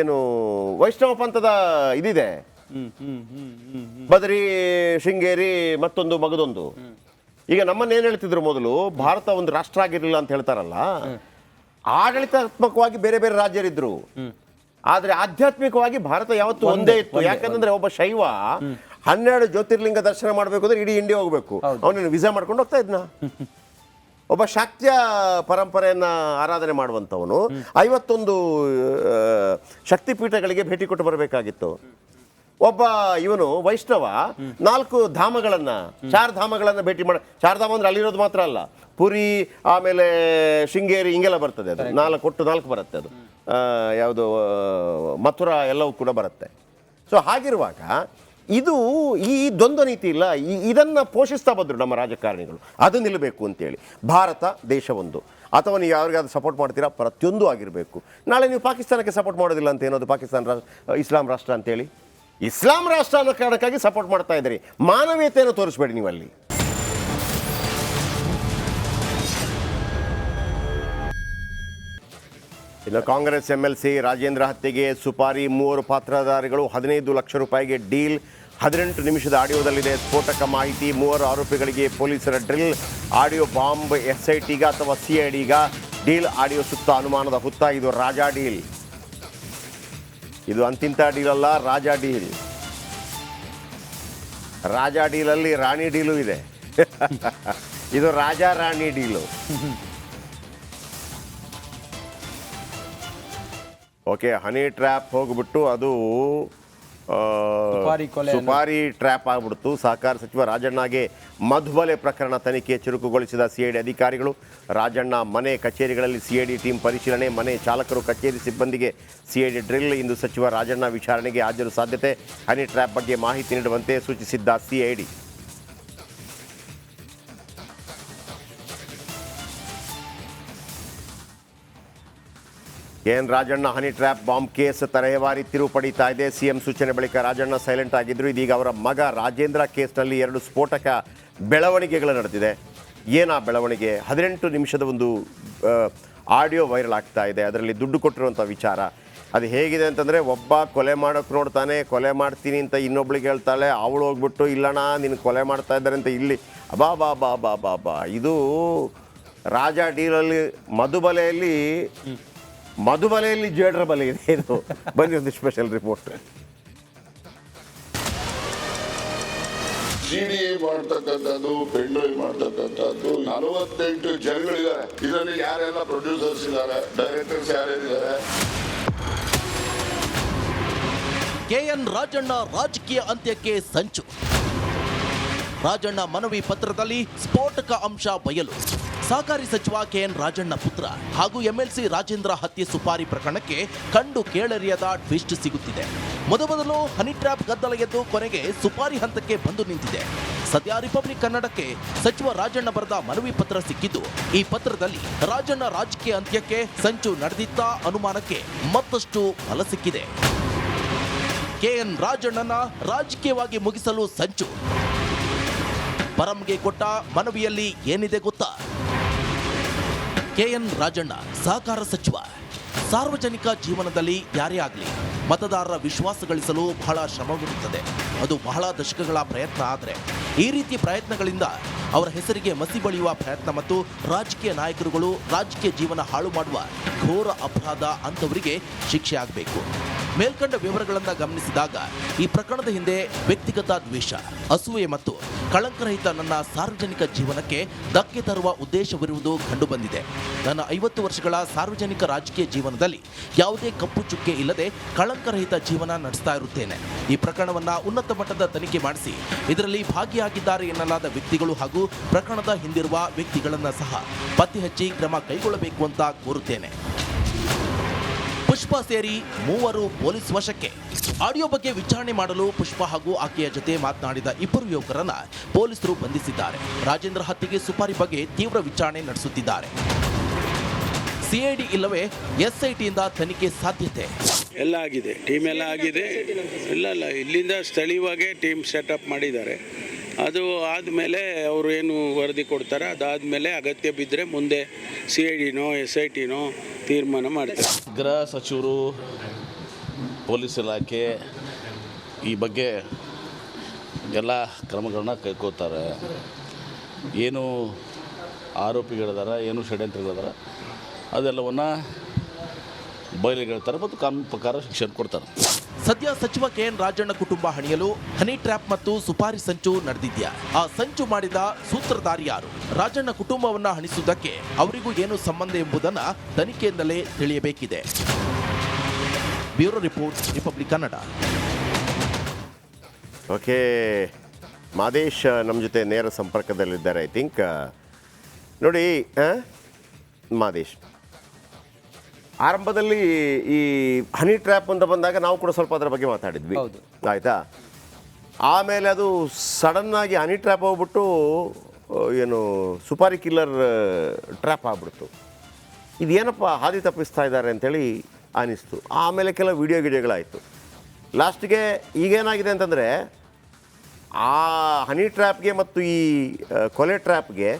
ಏನು ವೈಷ್ಣವ ಪಂಥದ ಇದಿದೆ, ಬದರಿ, ಶೃಂಗೇರಿ, ಮತ್ತೊಂದು ಮಗದೊಂದು. ಈಗ ನಮ್ಮನ್ನೇನು ಹೇಳ್ತಿದ್ರು ಮೊದಲು, ಭಾರತ ಒಂದು ರಾಷ್ಟ್ರ ಆಗಿರಲಿಲ್ಲ ಅಂತ ಹೇಳ್ತಾರಲ್ಲ, ಆಡಳಿತಾತ್ಮಕವಾಗಿ ಬೇರೆ ಬೇರೆ ರಾಜ್ಯರಿದ್ರು, ಆದ್ರೆ ಆಧ್ಯಾತ್ಮಿಕವಾಗಿ ಭಾರತ ಯಾವತ್ತೂ ಒಂದೇ ಇತ್ತು. ಯಾಕಂದ್ರೆ ಒಬ್ಬ ಶೈವ 12 ಜ್ಯೋತಿರ್ಲಿಂಗ ದರ್ಶನ ಮಾಡಬೇಕು ಅಂದ್ರೆ ಇಡೀ ಇಂಡಿಯಾ ಹೋಗ್ಬೇಕು, ಅವನನ್ನು ವೀಸಾ ಮಾಡ್ಕೊಂಡು ಹೋಗ್ತಾ ಇದ್ನ. ಒಬ್ಬ ಶಾಕ್ಯ ಪರಂಪರೆಯನ್ನ ಆರಾಧನೆ ಮಾಡುವಂಥವನು 51 ಶಕ್ತಿಪೀಠಗಳಿಗೆ ಭೇಟಿ ಕೊಟ್ಟು ಬರಬೇಕಾಗಿತ್ತು. ಒಬ್ಬ ಇವನು ವೈಷ್ಣವ 4 ಧಾಮಗಳನ್ನ, 4 ಧಾಮಗಳನ್ನ ಭೇಟಿ ಮಾಡ. 4 ಧಾಮ ಅಂದ್ರೆ ಅಲ್ಲಿರೋದು ಮಾತ್ರ ಅಲ್ಲ, ಪುರಿ, ಆಮೇಲೆ ಶೃಂಗೇರಿ, ಹಿಂಗೆಲ್ಲ ಬರ್ತದೆ. ಅದು 4 ಬರುತ್ತೆ. ಅದು ಯಾವುದು ಮಥುರಾ ಎಲ್ಲವೂ ಕೂಡ ಬರುತ್ತೆ. ಸೊ ಹಾಗಿರುವಾಗ ಇದು ಈ ದ್ವಂದ್ವ ನೀತಿ ಇಲ್ಲ, ಇದನ್ನು ಪೋಷಿಸ್ತಾ ಬಂದರು ನಮ್ಮ ರಾಜಕಾರಣಿಗಳು. ಅದು ನಿಲ್ಲಬೇಕು ಅಂತೇಳಿ. ಭಾರತ ದೇಶ ಒಂದು, ಅಥವಾ ನೀವು ಯಾರಿಗಾದ್ರೂ ಸಪೋರ್ಟ್ ಮಾಡ್ತೀರಾ, ಪ್ರತಿಯೊಂದು ಆಗಿರಬೇಕು. ನಾಳೆ ನೀವು ಪಾಕಿಸ್ತಾನಕ್ಕೆ ಸಪೋರ್ಟ್ ಮಾಡೋದಿಲ್ಲ ಅಂತ ಏನೋದು, ಪಾಕಿಸ್ತಾನ ಇಸ್ಲಾಂ ರಾಷ್ಟ್ರ ಅಂತೇಳಿ, ಇಸ್ಲಾಂ ರಾಷ್ಟ್ರ ಅನ್ನೋ ಕಾರಣಕ್ಕಾಗಿ ಸಪೋರ್ಟ್ ಮಾಡ್ತಾ ಇದ್ದೀರಿ. ಮಾನವೀಯತೆಯನ್ನು ತೋರಿಸ್ಬೇಡಿ ನೀವು ಅಲ್ಲಿ. ಇನ್ನು ಕಾಂಗ್ರೆಸ್ MLC ರಾಜೇಂದ್ರ ಹತ್ಯೆಗೆ ಸುಪಾರಿ, 3 ಪಾತ್ರಧಾರಿಗಳು, 15 ಲಕ್ಷ ರೂಪಾಯಿಗೆ ಡೀಲ್. 18 ನಿಮಿಷದ ಆಡಿಯೋದಲ್ಲಿದೆ ಸ್ಫೋಟಕ ಮಾಹಿತಿ. 3 ಆರೋಪಿಗಳಿಗೆ ಪೊಲೀಸರ ಡ್ರಿಲ್. ಆಡಿಯೋ ಬಾಂಬ್ SITಗ ಅಥವಾ CIDಗ? ಡೀಲ್ ಆಡಿಯೋ ಸುತ್ತ ಅನುಮಾನದ ಹುತ್ತ. ಇದು ರಾಜಾ ಡೀಲ್, ಇದು ಅಂತಿಂತ ಡೀಲ್ ಅಲ್ಲ, ರಾಜಾ ಡೀಲ್. ರಾಜಾ ಡೀಲಲ್ಲಿ ರಾಣಿ ಡೀಲು ಇದೆ. ಇದು ರಾಜಾ ರಾಣಿ ಡೀಲು. ಓಕೆ, ಹನಿ ಟ್ರ್ಯಾಪ್ ಹೋಗ್ಬಿಟ್ಟು ಅದು ಸುಪಾರಿ ಟ್ರ್ಯಾಪ್ ಆಗ್ಬಿಡ್ತು. ಸಹಕಾರ ಸಚಿವ ರಾಜಣ್ಣಗೆ ಮಧುಬಲೆ ಪ್ರಕರಣ ತನಿಖೆ ಚುರುಕುಗೊಳಿಸಿದ CID ಅಧಿಕಾರಿಗಳು. ರಾಜಣ್ಣ ಮನೆ, ಕಚೇರಿಗಳಲ್ಲಿ CID ಟೀಮ್ ಪರಿಶೀಲನೆ. ಮನೆ ಚಾಲಕರು, ಕಚೇರಿ ಸಿಬ್ಬಂದಿಗೆ CID ಡ್ರಿಲ್. ಇಂದು ಸಚಿವ ರಾಜಣ್ಣ ವಿಚಾರಣೆಗೆ ಹಾಜರು ಸಾಧ್ಯತೆ. ಹನಿ ಟ್ರ್ಯಾಪ್ ಬಗ್ಗೆ ಮಾಹಿತಿ ನೀಡುವಂತೆ ಸೂಚಿಸಿದ್ದ CID. N Rajanna honey trap bomb case ತರಹೇವಾರಿ ತಿರುವು ಪಡೀತಾ ಇದೆ. CM ಸೂಚನೆ ಬಳಿಕ ರಾಜಣ್ಣ ಸೈಲೆಂಟ್ ಆಗಿದ್ದರು. ಇದೀಗ ಅವರ ಮಗ ರಾಜೇಂದ್ರ ಕೇಸ್ನಲ್ಲಿ 2 ಸ್ಫೋಟಕ ಬೆಳವಣಿಗೆಗಳು ನಡೆದಿದೆ. ಏನಾ ಬೆಳವಣಿಗೆ? 18 ನಿಮಿಷದ ಒಂದು ಆಡಿಯೋ ವೈರಲ್ ಆಗ್ತಾ ಇದೆ. ಅದರಲ್ಲಿ ದುಡ್ಡು ಕೊಟ್ಟಿರುವಂಥ ವಿಚಾರ ಅದು ಹೇಗಿದೆ ಅಂತಂದರೆ, ಒಬ್ಬ ಕೊಲೆ ಮಾಡೋಕ್ಕೆ ನೋಡ್ತಾನೆ, ಕೊಲೆ ಮಾಡ್ತೀನಿ ಅಂತ ಇನ್ನೊಬ್ಳಿಗೆ ಹೇಳ್ತಾಳೆ, ಅವಳು ಹೋಗ್ಬಿಟ್ಟು ಇಲ್ಲಣ್ಣ ನಿನ್ನ ಕೊಲೆ ಮಾಡ್ತಾ ಇದ್ದಾರೆ ಅಂತ ಇಲ್ಲಿ ಬಾ ಬಾ ಬಾ ಬಾ ಬಾ ಬಾ. ಇದು ರಾಜಾ ಡೀಲಲ್ಲಿ ಮಧುಬಲೆಯಲ್ಲಿ ಜೇಡ್ರ ಬಲೆ ಇದೆ. ಇದು ಬನ್ನಿ ಒಂದು ಸ್ಪೆಷಲ್ ರಿಪೋರ್ಟ್. CD ಮಾಡ್ತಕ್ಕಂಥದ್ದು, ಪೆನ್ ಡ್ರೈವ್ ಮಾಡ್ತಕ್ಕಂಥದ್ದು 48 ಜನಗಳಿದ್ದಾರೆ. ಇದರಲ್ಲಿ ಯಾರೆಲ್ಲ ಪ್ರೊಡ್ಯೂಸರ್ಸ್ ಇದ್ದಾರೆ, ಡೈರೆಕ್ಟರ್ಸ್ ಯಾರ್ಯಾರಿದ್ದಾರೆ. KN ರಾಜಣ್ಣ ರಾಜಕೀಯ ಅಂತ್ಯಕ್ಕೆ ಸಂಚು. ರಾಜಣ್ಣ ಮನವಿ ಪತ್ರದಲ್ಲಿ ಸ್ಫೋಟಕ ಅಂಶ ಬಯಲು. ಸಹಕಾರಿ ಸಚಿವ ಕೆಎನ್ ರಾಜಣ್ಣ ಪುತ್ರ ಹಾಗೂ ಎಂಎಲ್ಸಿ ರಾಜೇಂದ್ರ ಹತ್ಯೆ ಸುಪಾರಿ ಪ್ರಕರಣಕ್ಕೆ ಕಂಡು ಕೇಳರಿಯದ ಟ್ವಿಸ್ಟ್ ಸಿಗುತ್ತಿದೆ. ಮೊದಲು ಹನಿ ಟ್ರ್ಯಾಪ್ ಗದ್ದಲ ಎದ್ದು ಕೊನೆಗೆ ಸುಪಾರಿ ಹಂತಕ್ಕೆ ಬಂದು ನಿಂತಿದೆ. ಸದ್ಯ ರಿಪಬ್ಲಿಕ್ ಕನ್ನಡಕ್ಕೆ ಸಚಿವ ರಾಜಣ್ಣ ಬರೆದ ಮನವಿ ಪತ್ರ ಸಿಕ್ಕಿದ್ದು, ಈ ಪತ್ರದಲ್ಲಿ ರಾಜಣ್ಣ ರಾಜಕೀಯ ಅಂತ್ಯಕ್ಕೆ ಸಂಚು ನಡೆದಿತ್ತಾ ಅನುಮಾನಕ್ಕೆ ಮತ್ತಷ್ಟು ಬಲ ಸಿಕ್ಕಿದೆ. ಕೆಎನ್ ರಾಜಣ್ಣನ ರಾಜಕೀಯವಾಗಿ ಮುಗಿಸಲು ಸಂಚು. ಪರಂಗೆ ಕೊಟ್ಟ ಮನವಿಯಲ್ಲಿ ಏನಿದೆ ಗೊತ್ತಾ? ಕೆಎನ್ ರಾಜಣ್ಣ ಸಹಕಾರ ಸಚಿವ. ಸಾರ್ವಜನಿಕ ಜೀವನದಲ್ಲಿ ಯಾರೇ ಆಗಲಿ ಮತದಾರರ ವಿಶ್ವಾಸ ಗಳಿಸಲು ಬಹಳ ಶ್ರಮವಿರುತ್ತದೆ. ಅದು ಬಹಳ ದಶಕಗಳ ಪ್ರಯತ್ನ. ಆದರೆ ಈ ರೀತಿ ಪ್ರಯತ್ನಗಳಿಂದ ಅವರ ಹೆಸರಿಗೆ ಮಸಿ ಬಳಿಯುವ ಪ್ರಯತ್ನ ಮತ್ತು ರಾಜಕೀಯ ನಾಯಕರುಗಳು ರಾಜಕೀಯ ಜೀವನ ಹಾಳು ಮಾಡುವ ಘೋರ ಅಪರಾಧ ಅಂತವರಿಗೆ ಶಿಕ್ಷೆ ಆಗಬೇಕು. ಮೇಲ್ಕಂಡ ವಿವರಗಳನ್ನು ಗಮನಿಸಿದಾಗ ಈ ಪ್ರಕರಣದ ಹಿಂದೆ ವ್ಯಕ್ತಿಗತ ದ್ವೇಷ, ಅಸೂಯೆ ಮತ್ತು ಕಳಂಕರಹಿತ ನನ್ನ ಸಾರ್ವಜನಿಕ ಜೀವನಕ್ಕೆ ಧಕ್ಕೆ ತರುವ ಉದ್ದೇಶವಿರುವುದು ಕಂಡುಬಂದಿದೆ. ನನ್ನ 50 ವರ್ಷಗಳ ಸಾರ್ವಜನಿಕ ರಾಜಕೀಯ ಜೀವನದಲ್ಲಿ ಯಾವುದೇ ಕಪ್ಪು ಚುಕ್ಕೆ ಇಲ್ಲದೆ ಕಳಂಕರಹಿತ ಜೀವನ ನಡೆಸ್ತಾ ಇರುತ್ತೇನೆ. ಈ ಪ್ರಕರಣವನ್ನು ಉನ್ನತ ಮಟ್ಟದ ತನಿಖೆ ಮಾಡಿಸಿ ಇದರಲ್ಲಿ ಭಾಗಿಯಾಗಿದ್ದಾರೆ ಎನ್ನಲಾದ ವ್ಯಕ್ತಿಗಳು ಹಾಗೂ ಪ್ರಕರಣದ ಹಿಂದಿರುವ ವ್ಯಕ್ತಿಗಳನ್ನು ಸಹ ಪತ್ತೆ ಹಚ್ಚಿ ಕ್ರಮ ಕೈಗೊಳ್ಳಬೇಕು ಅಂತ ಕೋರುತ್ತೇನೆ. ಪುಷ್ಪ ಸೇರಿ 3 ಪೊಲೀಸ್ ವಶಕ್ಕೆ. ಆಡಿಯೋ ಬಗ್ಗೆ ವಿಚಾರಣೆ ಮಾಡಲು ಪುಷ್ಪ ಹಾಗೂ ಆಕೆಯ ಜೊತೆ ಮಾತನಾಡಿದ 2 ಯುವಕರನ್ನ ಪೊಲೀಸರು ಬಂಧಿಸಿದ್ದಾರೆ. ರಾಜೇಂದ್ರ ಹತ್ಯೆಗೆ ಸುಪಾರಿ ಬಗ್ಗೆ ತೀವ್ರ ವಿಚಾರಣೆ ನಡೆಸುತ್ತಿದ್ದಾರೆ. ಸಿಐಡಿ ಇಲ್ಲವೇ ಎಸ್ಐಟಿಯಿಂದ ತನಿಖೆ ಸಾಧ್ಯತೆ. ಎಲ್ಲ ಆಗಿದೆ, ಟೀಮ್ ಎಲ್ಲ ಆಗಿದೆ. ಇಲ್ಲ ಇಲ್ಲಿಂದ ಸ್ಥಳೀಯವಾಗೇ ಟೀಮ್ ಸೆಟಪ್ ಮಾಡಿದ್ದಾರೆ. ಅದು ಆದಮೇಲೆ ಅವರು ಏನು ವರದಿ ಕೊಡ್ತಾರೆ, ಅದಾದಮೇಲೆ ಅಗತ್ಯ ಬಿದ್ದರೆ ಮುಂದೆ CIDನೋ SITನೋ ತೀರ್ಮಾನ ಮಾಡ್ತಾರೆ. ಗೃಹ ಸಚಿವರು, ಪೊಲೀಸ್ ಇಲಾಖೆ ಈ ಬಗ್ಗೆ ಎಲ್ಲ ಕ್ರಮಗಳನ್ನ ಕೈಗೊಳ್ತಾರೆ. ಏನು ಆರೋಪಿಗಳಿದಾರ, ಏನು ಷಡ್ಯಂತ್ರಗಳಿದಾರ ಅದೆಲ್ಲವನ್ನು ಬಯಲಿಗೆಳ್ತಾರೆ ಮತ್ತು ಕಾನೂನು ಪ್ರಕಾರ ಶಿಕ್ಷೆ ಕೊಡ್ತಾರೆ. ಸದ್ಯ ಸಚಿವ ಕೆಎನ್ ರಾಜಣ್ಣ ಕುಟುಂಬ ಹಣಿಯಲು ಹನಿ ಟ್ರ್ಯಾಪ್ ಮತ್ತು ಸುಪಾರಿ ಸಂಚು ನಡೆದಿದ್ಯಾ? ಆ ಸಂಚು ಮಾಡಿದ ಸೂತ್ರಧಾರಿ ಯಾರು? ರಾಜಣ್ಣ ಕುಟುಂಬವನ್ನ ಹಣಿಸುವುದಕ್ಕೆ ಅವರಿಗೂ ಏನು ಸಂಬಂಧ ಎಂಬುದನ್ನು ತನಿಖೆಯಿಂದಲೇ ತಿಳಿಯಬೇಕಿದೆ. Bureau report, Republic Kannada. Okay, Madesh ನಮ್ಮ ಜೊತೆ ನೇರ ಸಂಪರ್ಕದಲ್ಲಿದ್ದಾರೆ. ಐ ಥಿಂಕ್ ನೋಡಿ ಮಾದೇಶ್, ಆರಂಭದಲ್ಲಿ ಈ ಹನಿ ಟ್ರ್ಯಾಪ್ ಅಂತ ಬಂದಾಗ ನಾವು ಕೂಡ ಸ್ವಲ್ಪ ಅದರ ಬಗ್ಗೆ ಮಾತಾಡಿದ್ವಿ, ಆಯಿತಾ? ಆಮೇಲೆ ಅದು ಸಡನ್ನಾಗಿ ಹನಿ ಟ್ರ್ಯಾಪ್ ಹೋಗ್ಬಿಟ್ಟು ಏನು ಸುಪಾರಿ ಕಿಲ್ಲರ್ ಟ್ರ್ಯಾಪ್ ಆಗ್ಬಿಡ್ತು. ಇದೇನಪ್ಪ ಹಾದಿ ತಪ್ಪಿಸ್ತಾ ಇದ್ದಾರೆ ಅಂಥೇಳಿ ಅನ್ನಿಸ್ತು. ಆಮೇಲೆ ಕೆಲವು ವಿಡಿಯೋಗಳಾಯಿತು. ಲಾಸ್ಟ್ಗೆ ಈಗೇನಾಗಿದೆ ಅಂತಂದರೆ ಆ ಹನಿ ಟ್ರ್ಯಾಪ್ಗೆ ಮತ್ತು ಈ ಕೊಲೆ ಟ್ರ್ಯಾಪ್ಗೆ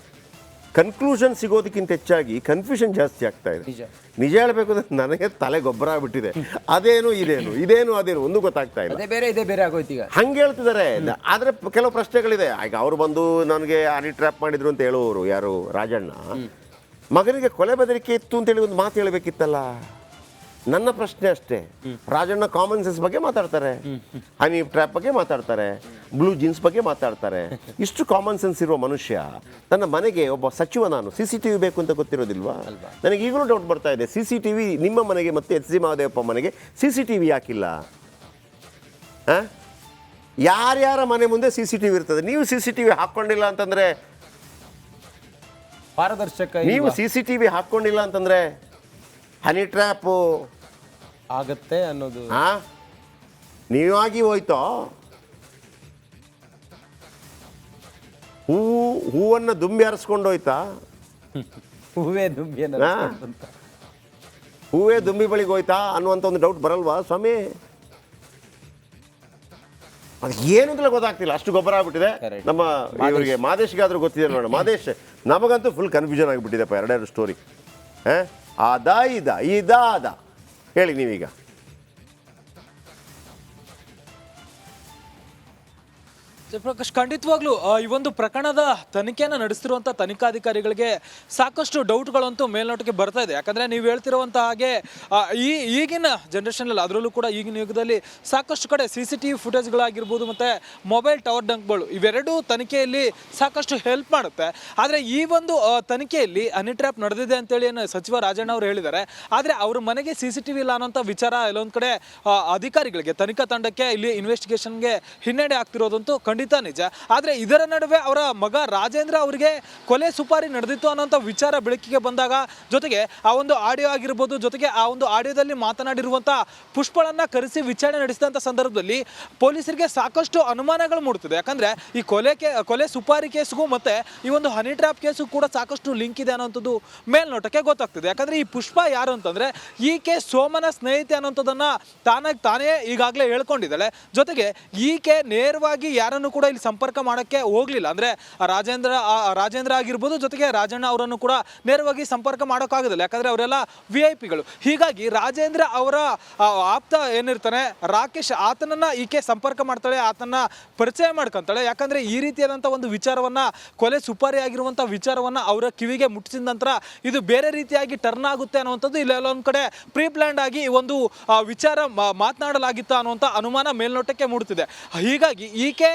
ಕನ್ಕ್ಲೂಷನ್ ಸಿಗೋದಕ್ಕಿಂತ ಹೆಚ್ಚಾಗಿ ಕನ್ಫ್ಯೂಷನ್ ಜಾಸ್ತಿ ಆಗ್ತಾ ಇದೆ. ನಿಜ ಹೇಳಬೇಕು ಅಂದರೆ ನನಗೆ ತಲೆ ಗೊಬ್ಬರ ಆಗ್ಬಿಟ್ಟಿದೆ. ಇದೇನು ಅದೇನು ಒಂದು ಗೊತ್ತಾಗ್ತಾ ಇಲ್ಲ. ಬೇರೆ ಆಗೋಯ್ತು ಈಗ. ಹಂಗೆ ಹೇಳ್ತಿದ್ದಾರೆ. ಆದರೆ ಕೆಲವು ಪ್ರಶ್ನೆಗಳಿದೆ. ಈಗ ಅವರು ಬಂದು ನನಗೆ ಹನಿ ಟ್ರ್ಯಾಪ್ ಮಾಡಿದ್ರು ಅಂತ ಹೇಳುವವರು ಯಾರು? ರಾಜಣ್ಣ ಮಗನಿಗೆ ಕೊಲೆ ಬೆದರಿಕೆ ಇತ್ತು ಅಂತೇಳಿ ಒಂದು ಮಾತು ಹೇಳಬೇಕಿತ್ತಲ್ಲ. ನನ್ನ ಪ್ರಶ್ನೆ ಅಷ್ಟೇ. ರಾಜಣ್ಣ ಕಾಮನ್ ಸೆನ್ಸ್ ಬಗ್ಗೆ ಮಾತಾಡ್ತಾರೆ, ಹನಿ ಟ್ರ್ಯಾಪ್ ಬಗ್ಗೆ ಮಾತಾಡ್ತಾರೆ, ಬ್ಲೂ ಜೀನ್ಸ್ ಬಗ್ಗೆ ಮಾತಾಡ್ತಾರೆ. ಇಷ್ಟು ಕಾಮನ್ ಸೆನ್ಸ್ ಇರುವ ಮನುಷ್ಯ ನನ್ನ ಮನೆಗೆ ಒಬ್ಬ ಸಚಿವ, ನಾನು CCTV ಬೇಕು ಅಂತ ಗೊತ್ತಿರೋದಿಲ್ವಾ? ನನಗೆ ಈಗಲೂ ಡೌಟ್ ಬರ್ತಾ ಇದೆ. CCTV ನಿಮ್ಮ ಮನೆಗೆ ಮತ್ತು HC ಮಹದೇವಪ್ಪ ಮನೆಗೆ CCTV ಯಾಕಿಲ್ಲ? ಯಾರ್ಯಾರ ಮನೆ ಮುಂದೆ CCTV ಇರ್ತದೆ? ನೀವು CCTV ಹಾಕ್ಕೊಂಡಿಲ್ಲ ಅಂತಂದರೆ, ಪಾರದರ್ಶಕ ನೀವು CCTV ಹಾಕ್ಕೊಂಡಿಲ್ಲ ಅಂತಂದರೆ ಹನಿ ಟ್ರ್ಯಾಪು ಆಗತ್ತೆ ಅನ್ನೋದು ನೀವಾಗಿ ಹೋಯ್ತೋ? ಹೂವನ್ನು ದುಂಬಿ ಹರಿಸ್ಕೊಂಡು ಹೋಯ್ತಾ? ಹೂವೇ ದುಂಬಿ ಬಳಿಗೆ ಹೋಯ್ತಾ ಅನ್ನುವಂಥ ಒಂದು ಡೌಟ್ ಬರಲ್ವಾ ಸ್ವಾಮಿ? ಅದು ಏನಂತಲೇ ಗೊತ್ತಾಗ್ತಿಲ್ಲ, ಅಷ್ಟು ಗೊಬ್ಬರ ಆಗ್ಬಿಟ್ಟಿದೆ. ನಮ್ಮ ಇವರಿಗೆ ಮಾದೇಶ್ಗಾದ್ರೂ ಗೊತ್ತಿದೆ ನೋಡೋಣ. ಮಾದೇಶ್, ನಮಗಂತೂ ಫುಲ್ ಕನ್ಫ್ಯೂಷನ್ ಆಗಿಬಿಟ್ಟಿದೆಪ್ಪ. ಎರಡೆರಡು ಸ್ಟೋರಿ. ಇದಾದ ಹೇಳಿ ನೀವೀಗ. ಜಯಪ್ರಕಾಶ್, ಖಂಡಿತವಾಗ್ಲೂ ಈ ಒಂದು ಪ್ರಕರಣದ ತನಿಖೆಯನ್ನು ನಡೆಸ್ತಿರುವಂಥ ತನಿಖಾಧಿಕಾರಿಗಳಿಗೆ ಸಾಕಷ್ಟು ಡೌಟ್ಗಳಂತೂ ಮೇಲ್ನೋಟಕ್ಕೆ ಬರ್ತಾ ಇದೆ. ಯಾಕಂದರೆ ನೀವು ಹೇಳ್ತಿರುವಂಥ ಹಾಗೆ ಈಗಿನ ಜನ್ರೇಷನಲ್ಲಿ, ಅದರಲ್ಲೂ ಕೂಡ ಈಗಿನ ಯುಗದಲ್ಲಿ ಸಾಕಷ್ಟು ಕಡೆ CCTV ಫುಟೇಜ್ಗಳಾಗಿರ್ಬೋದು ಮತ್ತು ಮೊಬೈಲ್ ಟವರ್ ಡಂಕ್ಗಳು, ಇವೆರಡೂ ತನಿಖೆಯಲ್ಲಿ ಸಾಕಷ್ಟು ಹೆಲ್ಪ್ ಮಾಡುತ್ತೆ. ಆದರೆ ಈ ಒಂದು ತನಿಖೆಯಲ್ಲಿ ಹನಿ ಟ್ರ್ಯಾಪ್ ನಡೆದಿದೆ ಅಂತೇಳಿ ಏನು ಸಚಿವ ರಾಜಣ್ಣ ಅವರು ಹೇಳಿದ್ದಾರೆ. ಆದರೆ ಅವ್ರ ಮನೆಗೆ CCTV ಇಲ್ಲ ಅನ್ನೋಂಥ ವಿಚಾರ ಎಲ್ಲೊಂದು ಕಡೆ ಅಧಿಕಾರಿಗಳಿಗೆ, ತನಿಖಾ ತಂಡಕ್ಕೆ ಇಲ್ಲಿ ಇನ್ವೆಸ್ಟಿಗೇಷನ್ಗೆ ಹಿನ್ನಡೆ ಆಗ್ತಿರೋದಂತೂ ಖಂಡಿತ ಖಂಡಿತ ನಿಜ. ಆದರೆ ಇದರ ನಡುವೆ ಅವರ ಮಗ ರಾಜೇಂದ್ರ ಅವರಿಗೆ ಕೊಲೆ ಸುಪಾರಿ ನಡೆದಿತ್ತು ಅನ್ನೋಂಥ ವಿಚಾರ ಬೆಳಕಿಗೆ ಬಂದಾಗ, ಜೊತೆಗೆ ಆ ಒಂದು ಆಡಿಯೋ ಆಗಿರ್ಬೋದು, ಜೊತೆಗೆ ಆ ಒಂದು ಆಡಿಯೋದಲ್ಲಿ ಮಾತನಾಡಿರುವಂಥ ಪುಷ್ಪಳನ್ನ ಕರೆಸಿ ವಿಚಾರಣೆ ನಡೆಸಿದಂಥ ಸಂದರ್ಭದಲ್ಲಿ ಪೊಲೀಸರಿಗೆ ಸಾಕಷ್ಟು ಅನುಮಾನಗಳು ಮೂಡುತ್ತದೆ. ಯಾಕಂದರೆ ಈ ಕೊಲೆ ಸುಪಾರಿ ಕೇಸ್ಗೂ ಮತ್ತು ಈ ಒಂದು ಹನಿ ಟ್ರ್ಯಾಪ್ ಕೇಸ್ಗೂ ಕೂಡ ಸಾಕಷ್ಟು ಲಿಂಕ್ ಇದೆ ಅನ್ನೋಂಥದ್ದು ಮೇಲ್ನೋಟಕ್ಕೆ ಗೊತ್ತಾಗ್ತದೆ. ಯಾಕಂದರೆ ಈ ಪುಷ್ಪ ಯಾರು ಅಂತಂದರೆ ಈಕೆ ಸೋಮನ ಸ್ನೇಹಿತೆ ಅನ್ನೋಂಥದ್ದನ್ನು ತಾನೇ ಈಗಾಗಲೇ ಹೇಳ್ಕೊಂಡಿದ್ದಾಳೆ. ಜೊತೆಗೆ ಈಕೆ ನೇರವಾಗಿ ಯಾರನ್ನು ಕೂಡ ಇಲ್ಲಿ ಸಂಪರ್ಕ ಮಾಡೋಕ್ಕೆ ಹೋಗಲಿಲ್ಲ. ಅಂದರೆ ರಾಜೇಂದ್ರ ಆಗಿರ್ಬೋದು, ಜೊತೆಗೆ ರಾಜಣ್ಣ ಅವರನ್ನು ಕೂಡ ನೇರವಾಗಿ ಸಂಪರ್ಕ ಮಾಡೋಕ್ಕಾಗೋದಿಲ್ಲ. ಯಾಕಂದರೆ ಅವರೆಲ್ಲ VIP ಗಳು. ಹೀಗಾಗಿ ರಾಜೇಂದ್ರ ಅವರ ಆಪ್ತ ಏನಿರ್ತಾನೆ ರಾಕೇಶ್, ಆತನನ್ನು ಈಕೆ ಸಂಪರ್ಕ ಮಾಡ್ತಾಳೆ, ಆತನ ಪರಿಚಯ ಮಾಡ್ಕೊತಾಳೆ. ಯಾಕಂದರೆ ಈ ರೀತಿಯಾದಂಥ ಒಂದು ವಿಚಾರವನ್ನು, ಕೊಲೆ ಸುಪಾರಿ ಆಗಿರುವಂಥ ವಿಚಾರವನ್ನು ಅವರ ಕಿವಿಗೆ ಮುಟ್ಟಿಸಿದ ನಂತರ ಇದು ಬೇರೆ ರೀತಿಯಾಗಿ ಟರ್ನ್ ಆಗುತ್ತೆ ಅನ್ನುವಂಥದ್ದು ಇಲ್ಲೆಲ್ಲೊಂದು ಕಡೆ ಪ್ರೀ ಪ್ಲ್ಯಾಂಡ್ ಆಗಿ ಈ ಒಂದು ವಿಚಾರ ಮಾತನಾಡಲಾಗಿತ್ತು ಅನ್ನುವಂಥ ಅನುಮಾನ ಮೇಲ್ನೋಟಕ್ಕೆ ಮೂಡುತ್ತಿದೆ. ಹೀಗಾಗಿ ಈಕೆ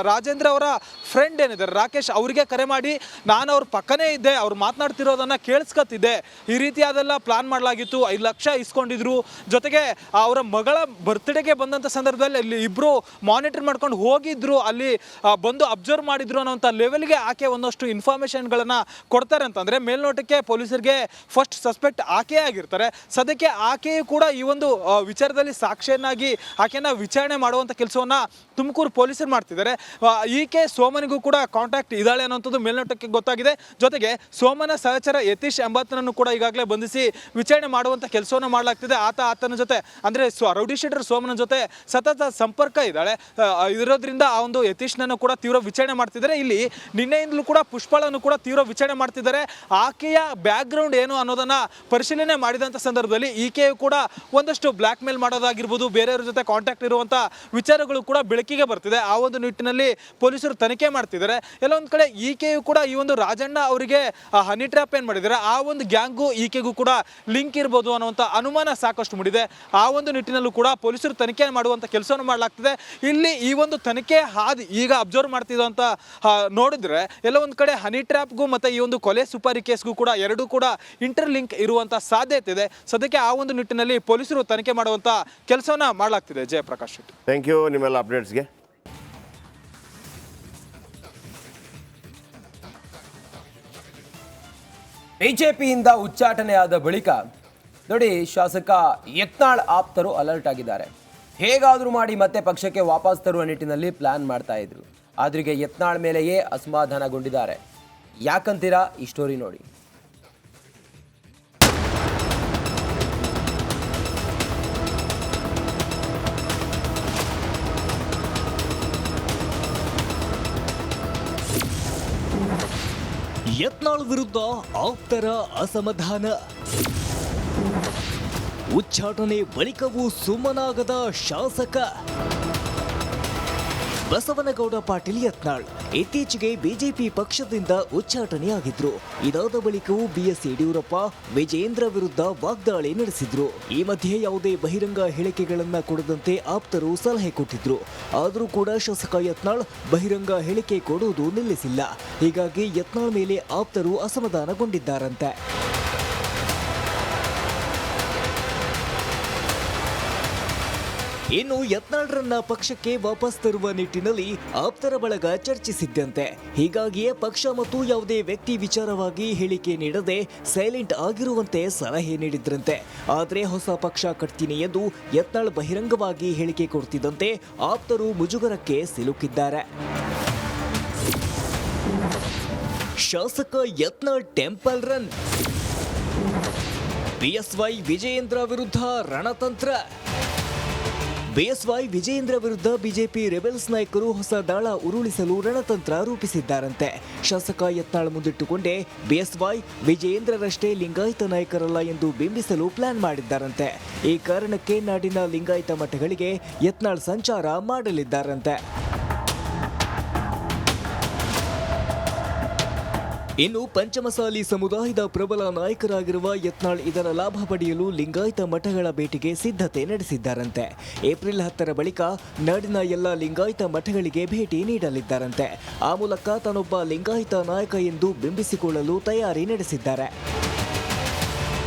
ರಾಜೇಂದ್ರ ಅವರ ಫ್ರೆಂಡ್ ಏನಿದ್ದಾರೆ ರಾಕೇಶ್ ಅವರಿಗೆ ಕರೆ ಮಾಡಿ, ನಾನು ಅವ್ರ ಪಕ್ಕನೇ ಇದ್ದೆ, ಅವ್ರು ಮಾತನಾಡ್ತಿರೋದನ್ನು ಕೇಳಿಸ್ಕೊತಿದ್ದೆ, ಈ ರೀತಿಯಾದೆಲ್ಲ ಪ್ಲಾನ್ ಮಾಡಲಾಗಿತ್ತು, 5 ಲಕ್ಷ ಇಸ್ಕೊಂಡಿದ್ರು, ಜೊತೆಗೆ ಅವರ ಮಗಳ ಬರ್ತ್ಡೇಗೆ ಬಂದಂಥ ಸಂದರ್ಭದಲ್ಲಿ ಅಲ್ಲಿ ಇಬ್ಬರು ಮಾನಿಟರ್ ಮಾಡ್ಕೊಂಡು ಹೋಗಿದ್ರು, ಅಲ್ಲಿ ಬಂದು ಅಬ್ಸರ್ವ್ ಮಾಡಿದ್ರು ಅನ್ನೋಂಥ ಲೆವೆಲ್ಗೆ ಆಕೆ ಒಂದಷ್ಟು ಇನ್ಫಾರ್ಮೇಷನ್ಗಳನ್ನು ಕೊಡ್ತಾರೆ ಅಂತಂದರೆ ಮೇಲ್ನೋಟಕ್ಕೆ ಪೊಲೀಸರಿಗೆ ಫಸ್ಟ್ ಸಸ್ಪೆಕ್ಟ್ ಆಕೆ ಆಗಿರ್ತಾರೆ. ಸದ್ಯಕ್ಕೆ ಆಕೆಯು ಕೂಡ ಈ ಒಂದು ವಿಚಾರದಲ್ಲಿ ಸಾಕ್ಷಿಯನ್ನಾಗಿ ಆಕೆಯನ್ನು ವಿಚಾರಣೆ ಮಾಡುವಂಥ ಕೆಲಸವನ್ನು ತುಮಕೂರು ಪೊಲೀಸರು ಮಾಡ್ತಿದ್ದಾರೆ. ಈಕೆ ಸೋಮನಿಗೂ ಕೂಡ ಕಾಂಟ್ಯಾಕ್ಟ್ ಇದ್ದಾಳೆ ಅನ್ನೋಂಥದ್ದು ಮೇಲ್ನೋಟಕ್ಕೆ ಗೊತ್ತಾಗಿದೆ. ಜೊತೆಗೆ ಸೋಮನ ಸಹಚರ ಯತೀಶ್ ಎಂಬಾತನನ್ನು ಕೂಡ ಈಗಾಗಲೇ ಬಂಧಿಸಿ ವಿಚಾರಣೆ ಮಾಡುವಂಥ ಕೆಲಸವನ್ನು ಮಾಡಲಾಗ್ತಿದೆ. ಆತನ ಜೊತೆ ಅಂದರೆ ರೌಡಿ ಶೀಟರ್ ಸೋಮನ ಜೊತೆ ಸತತ ಸಂಪರ್ಕ ಇದ್ದಾಳೆ. ಇರೋದ್ರಿಂದ ಆ ಒಂದು ಯತೀಶ್ನನ್ನು ಕೂಡ ತೀವ್ರ ವಿಚಾರಣೆ ಮಾಡ್ತಿದ್ದಾರೆ. ಇಲ್ಲಿ ನಿನ್ನೆಯಿಂದಲೂ ಕೂಡ ಪುಷ್ಪಳನ್ನು ಕೂಡ ತೀವ್ರ ವಿಚಾರಣೆ ಮಾಡ್ತಿದ್ದಾರೆ. ಆಕೆಯ ಬ್ಯಾಕ್ಗ್ರೌಂಡ್ ಏನು ಅನ್ನೋದನ್ನು ಪರಿಶೀಲನೆ ಮಾಡಿದಂಥ ಸಂದರ್ಭದಲ್ಲಿ ಈಕೆಯು ಕೂಡ ಒಂದಷ್ಟು ಬ್ಲ್ಯಾಕ್ ಮೇಲ್ ಮಾಡೋದಾಗಿರ್ಬೋದು, ಬೇರೆಯವ್ರ ಜೊತೆ ಕಾಂಟ್ಯಾಕ್ಟ್ ಇರುವಂಥ ವಿಚಾರಗಳು ಕೂಡ ಬೆಳಕಿಗೆ ಬರ್ತಿದೆ. ಆ ಒಂದು ನಿಟ್ಟಿನಲ್ಲಿ ಪೊಲೀಸರು ತನಿಖೆ ಮಾಡ್ತಿದ್ದಾರೆ. ಎಲ್ಲೊಂದು ಕಡೆ ಈಕೆಯು ಕೂಡ ಈ ಒಂದು ರಾಜಣ್ಣ ಅವರಿಗೆ ಹನಿ ಟ್ರ್ಯಾಪ್ ಏನು ಮಾಡಿದ್ದಾರೆ, ಆ ಒಂದು ಗ್ಯಾಂಗು ಈಕೆಗೂ ಕೂಡ ಲಿಂಕ್ ಇರ್ಬೋದು ಅನ್ನುವಂಥ ಅನುಮಾನ ಸಾಕಷ್ಟು ಮೂಡಿದೆ. ಆ ಒಂದು ನಿಟ್ಟಿನಲ್ಲೂ ಕೂಡ ಪೊಲೀಸರು ತನಿಖೆ ಮಾಡುವಂಥ ಕೆಲಸವನ್ನು ಮಾಡಲಾಗ್ತಿದೆ. ಇಲ್ಲಿ ಈ ಒಂದು ತನಿಖೆ ಹಾದಿ ಈಗ ಅಬ್ಸರ್ವ್ ಮಾಡ್ತಿದ್ದಂಥ ನೋಡಿದ್ರೆ ಎಲ್ಲ ಒಂದು ಕಡೆ ಹನಿ ಟ್ರ್ಯಾಪ್ಗೂ ಮತ್ತು ಈ ಒಂದು ಕೊಲೆ ಸುಪಾರಿ ಕೇಸ್ಗೂ ಕೂಡ ಎರಡೂ ಕೂಡ ಇಂಟರ್ ಲಿಂಕ್ ಇರುವಂಥ ಸಾಧ್ಯತೆ ಇದೆ. ಸದ್ಯಕ್ಕೆ ಆ ಒಂದು ನಿಟ್ಟಿನಲ್ಲಿ ಪೊಲೀಸರು ತನಿಖೆ ಮಾಡುವಂಥ ಕೆಲಸವನ್ನು ಮಾಡಲಾಗ್ತಿದೆ. ಜಯಪ್ರಕಾಶ್ ಶೆಟ್ಟಿ, ಥ್ಯಾಂಕ್ ಯು ನಿಮ್ಮೆಲ್ಲ ಅಪ್ಡೇಟ್ಸ್ಗೆ. ಬಿಜೆಪಿಯಿಂದ ಉಚ್ಚಾಟನೆಯಾದ ಬಳಿಕ ನೋಡಿ, ಶಾಸಕ ಯತ್ನಾಳ್ ಆಪ್ತರು ಅಲರ್ಟ್ ಆಗಿದ್ದಾರೆ. ಹೇಗಾದರೂ ಮಾಡಿ ಮತ್ತೆ ಪಕ್ಷಕ್ಕೆ ವಾಪಸ್ ತರುವ ನಿಟ್ಟಿನಲ್ಲಿ ಪ್ಲಾನ್ ಮಾಡ್ತಾ ಇದ್ರು. ಆದ್ರಿಗೆ ಯತ್ನಾಳ್ ಮೇಲೆಯೇ ಅಸಮಾಧಾನಗೊಂಡಿದ್ದಾರೆ. ಯಾಕಂತೀರಾ? ಈ ಸ್ಟೋರಿ ನೋಡಿ. ಯತ್ನಾಳ್ ವಿರುದ್ಧ ಆಪ್ತರ ಅಸಮಾಧಾನ, ಉಚ್ಚಾಟನೆ ಬಳಿಕವೂ ಸುಮ್ಮನಾಗದ ಶಾಸಕ ಬಸವನಗೌಡ ಪಾಟೀಲ್ ಯತ್ನಾಳ್ ಇತ್ತೀಚೆಗೆ ಬಿಜೆಪಿ ಪಕ್ಷದಿಂದ ಉಚ್ಚಾಟನೆಯಾಗಿದ್ರು. ಇದಾದ ಬಳಿಕವೂ BS ಯಡಿಯೂರಪ್ಪ ವಿಜಯೇಂದ್ರ ವಿರುದ್ಧ ವಾಗ್ದಾಳಿ ನಡೆಸಿದ್ರು. ಈ ಮಧ್ಯೆ ಯಾವುದೇ ಬಹಿರಂಗ ಹೇಳಿಕೆಗಳನ್ನ ಕೊಡದಂತೆ ಆಪ್ತರು ಸಲಹೆ ಕೊಟ್ಟಿದ್ರು. ಆದರೂ ಕೂಡ ಶಾಸಕ ಯತ್ನಾಳ್ ಬಹಿರಂಗ ಹೇಳಿಕೆ ಕೊಡುವುದು ನಿಲ್ಲಿಸಿಲ್ಲ. ಹೀಗಾಗಿ ಯತ್ನಾಳ್ ಮೇಲೆ ಆಪ್ತರು ಅಸಮಾಧಾನಗೊಂಡಿದ್ದಾರಂತೆ. ಇನ್ನು ಯತ್ನಾಳ್ರನ್ನ ಪಕ್ಷಕ್ಕೆ ವಾಪಸ್ ತರುವ ನಿಟ್ಟಿನಲ್ಲಿ ಆಪ್ತರ ಬಳಗ ಚರ್ಚಿಸಿದ್ದಂತೆ. ಹೀಗಾಗಿಯೇ ಪಕ್ಷ ಮತ್ತು ಯಾವುದೇ ವ್ಯಕ್ತಿ ವಿಚಾರವಾಗಿ ಹೇಳಿಕೆ ನೀಡದೆ ಸೈಲೆಂಟ್ ಆಗಿರುವಂತೆ ಸಲಹೆ ನೀಡಿದ್ರಂತೆ. ಆದರೆ ಹೊಸ ಪಕ್ಷ ಕಟ್ತೀನಿ ಎಂದು ಯತ್ನಾಳ್ ಬಹಿರಂಗವಾಗಿ ಹೇಳಿಕೆ ಕೊಡ್ತಿದ್ದಂತೆ ಆಪ್ತರು ಮುಜುಗರಕ್ಕೆ ಸಿಲುಕಿದ್ದಾರೆ. ಶಾಸಕ Yatnal temple run, BSY Vijayendra ವಿರುದ್ಧ ರಣತಂತ್ರ. BSY ವಿಜಯೇಂದ್ರ ವಿರುದ್ಧ ಬಿಜೆಪಿ ರೆಬೆಲ್ಸ್ ನಾಯಕರು ಹೊಸ ದಾಳ ಉರುಳಿಸಲು ರಣತಂತ್ರ ರೂಪಿಸಿದ್ದಾರಂತೆ. ಶಾಸಕ ಯತ್ನಾಳ್ ಮುಂದಿಟ್ಟುಕೊಂಡೇ BSY ವಿಜಯೇಂದ್ರರಷ್ಟೇ ಲಿಂಗಾಯತ ನಾಯಕರಲ್ಲ ಎಂದು ಬಿಂಬಿಸಲು ಪ್ಲಾನ್ ಮಾಡಿದ್ದಾರಂತೆ. ಈ ಕಾರಣಕ್ಕೆ ನಾಡಿನ ಲಿಂಗಾಯತ ಮಠಗಳಿಗೆ ಯತ್ನಾಳ್ ಸಂಚಾರ ಮಾಡಲಿದ್ದಾರಂತೆ. ಇನ್ನು ಪಂಚಮಸಾಲಿ ಸಮುದಾಯದ ಪ್ರಬಲ ನಾಯಕರಾಗಿರುವ ಯತ್ನಾಳ್ ಇದರ ಲಾಭ ಪಡೆಯಲು ಲಿಂಗಾಯತ ಮಠಗಳ ಭೇಟಿಗೆ ಸಿದ್ಧತೆ ನಡೆಸಿದ್ದಾರಂತೆ. ಏಪ್ರಿಲ್ 10ರ ಬಳಿಕ ನಾಡಿನ ಎಲ್ಲ ಲಿಂಗಾಯತ ಮಠಗಳಿಗೆ ಭೇಟಿ ನೀಡಲಿದ್ದಾರಂತೆ. ಆ ಮೂಲಕ ತಾನೊಬ್ಬ ಲಿಂಗಾಯತ ನಾಯಕ ಎಂದು ಬಿಂಬಿಸಿಕೊಳ್ಳಲು ತಯಾರಿ ನಡೆಸಿದ್ದಾರೆ.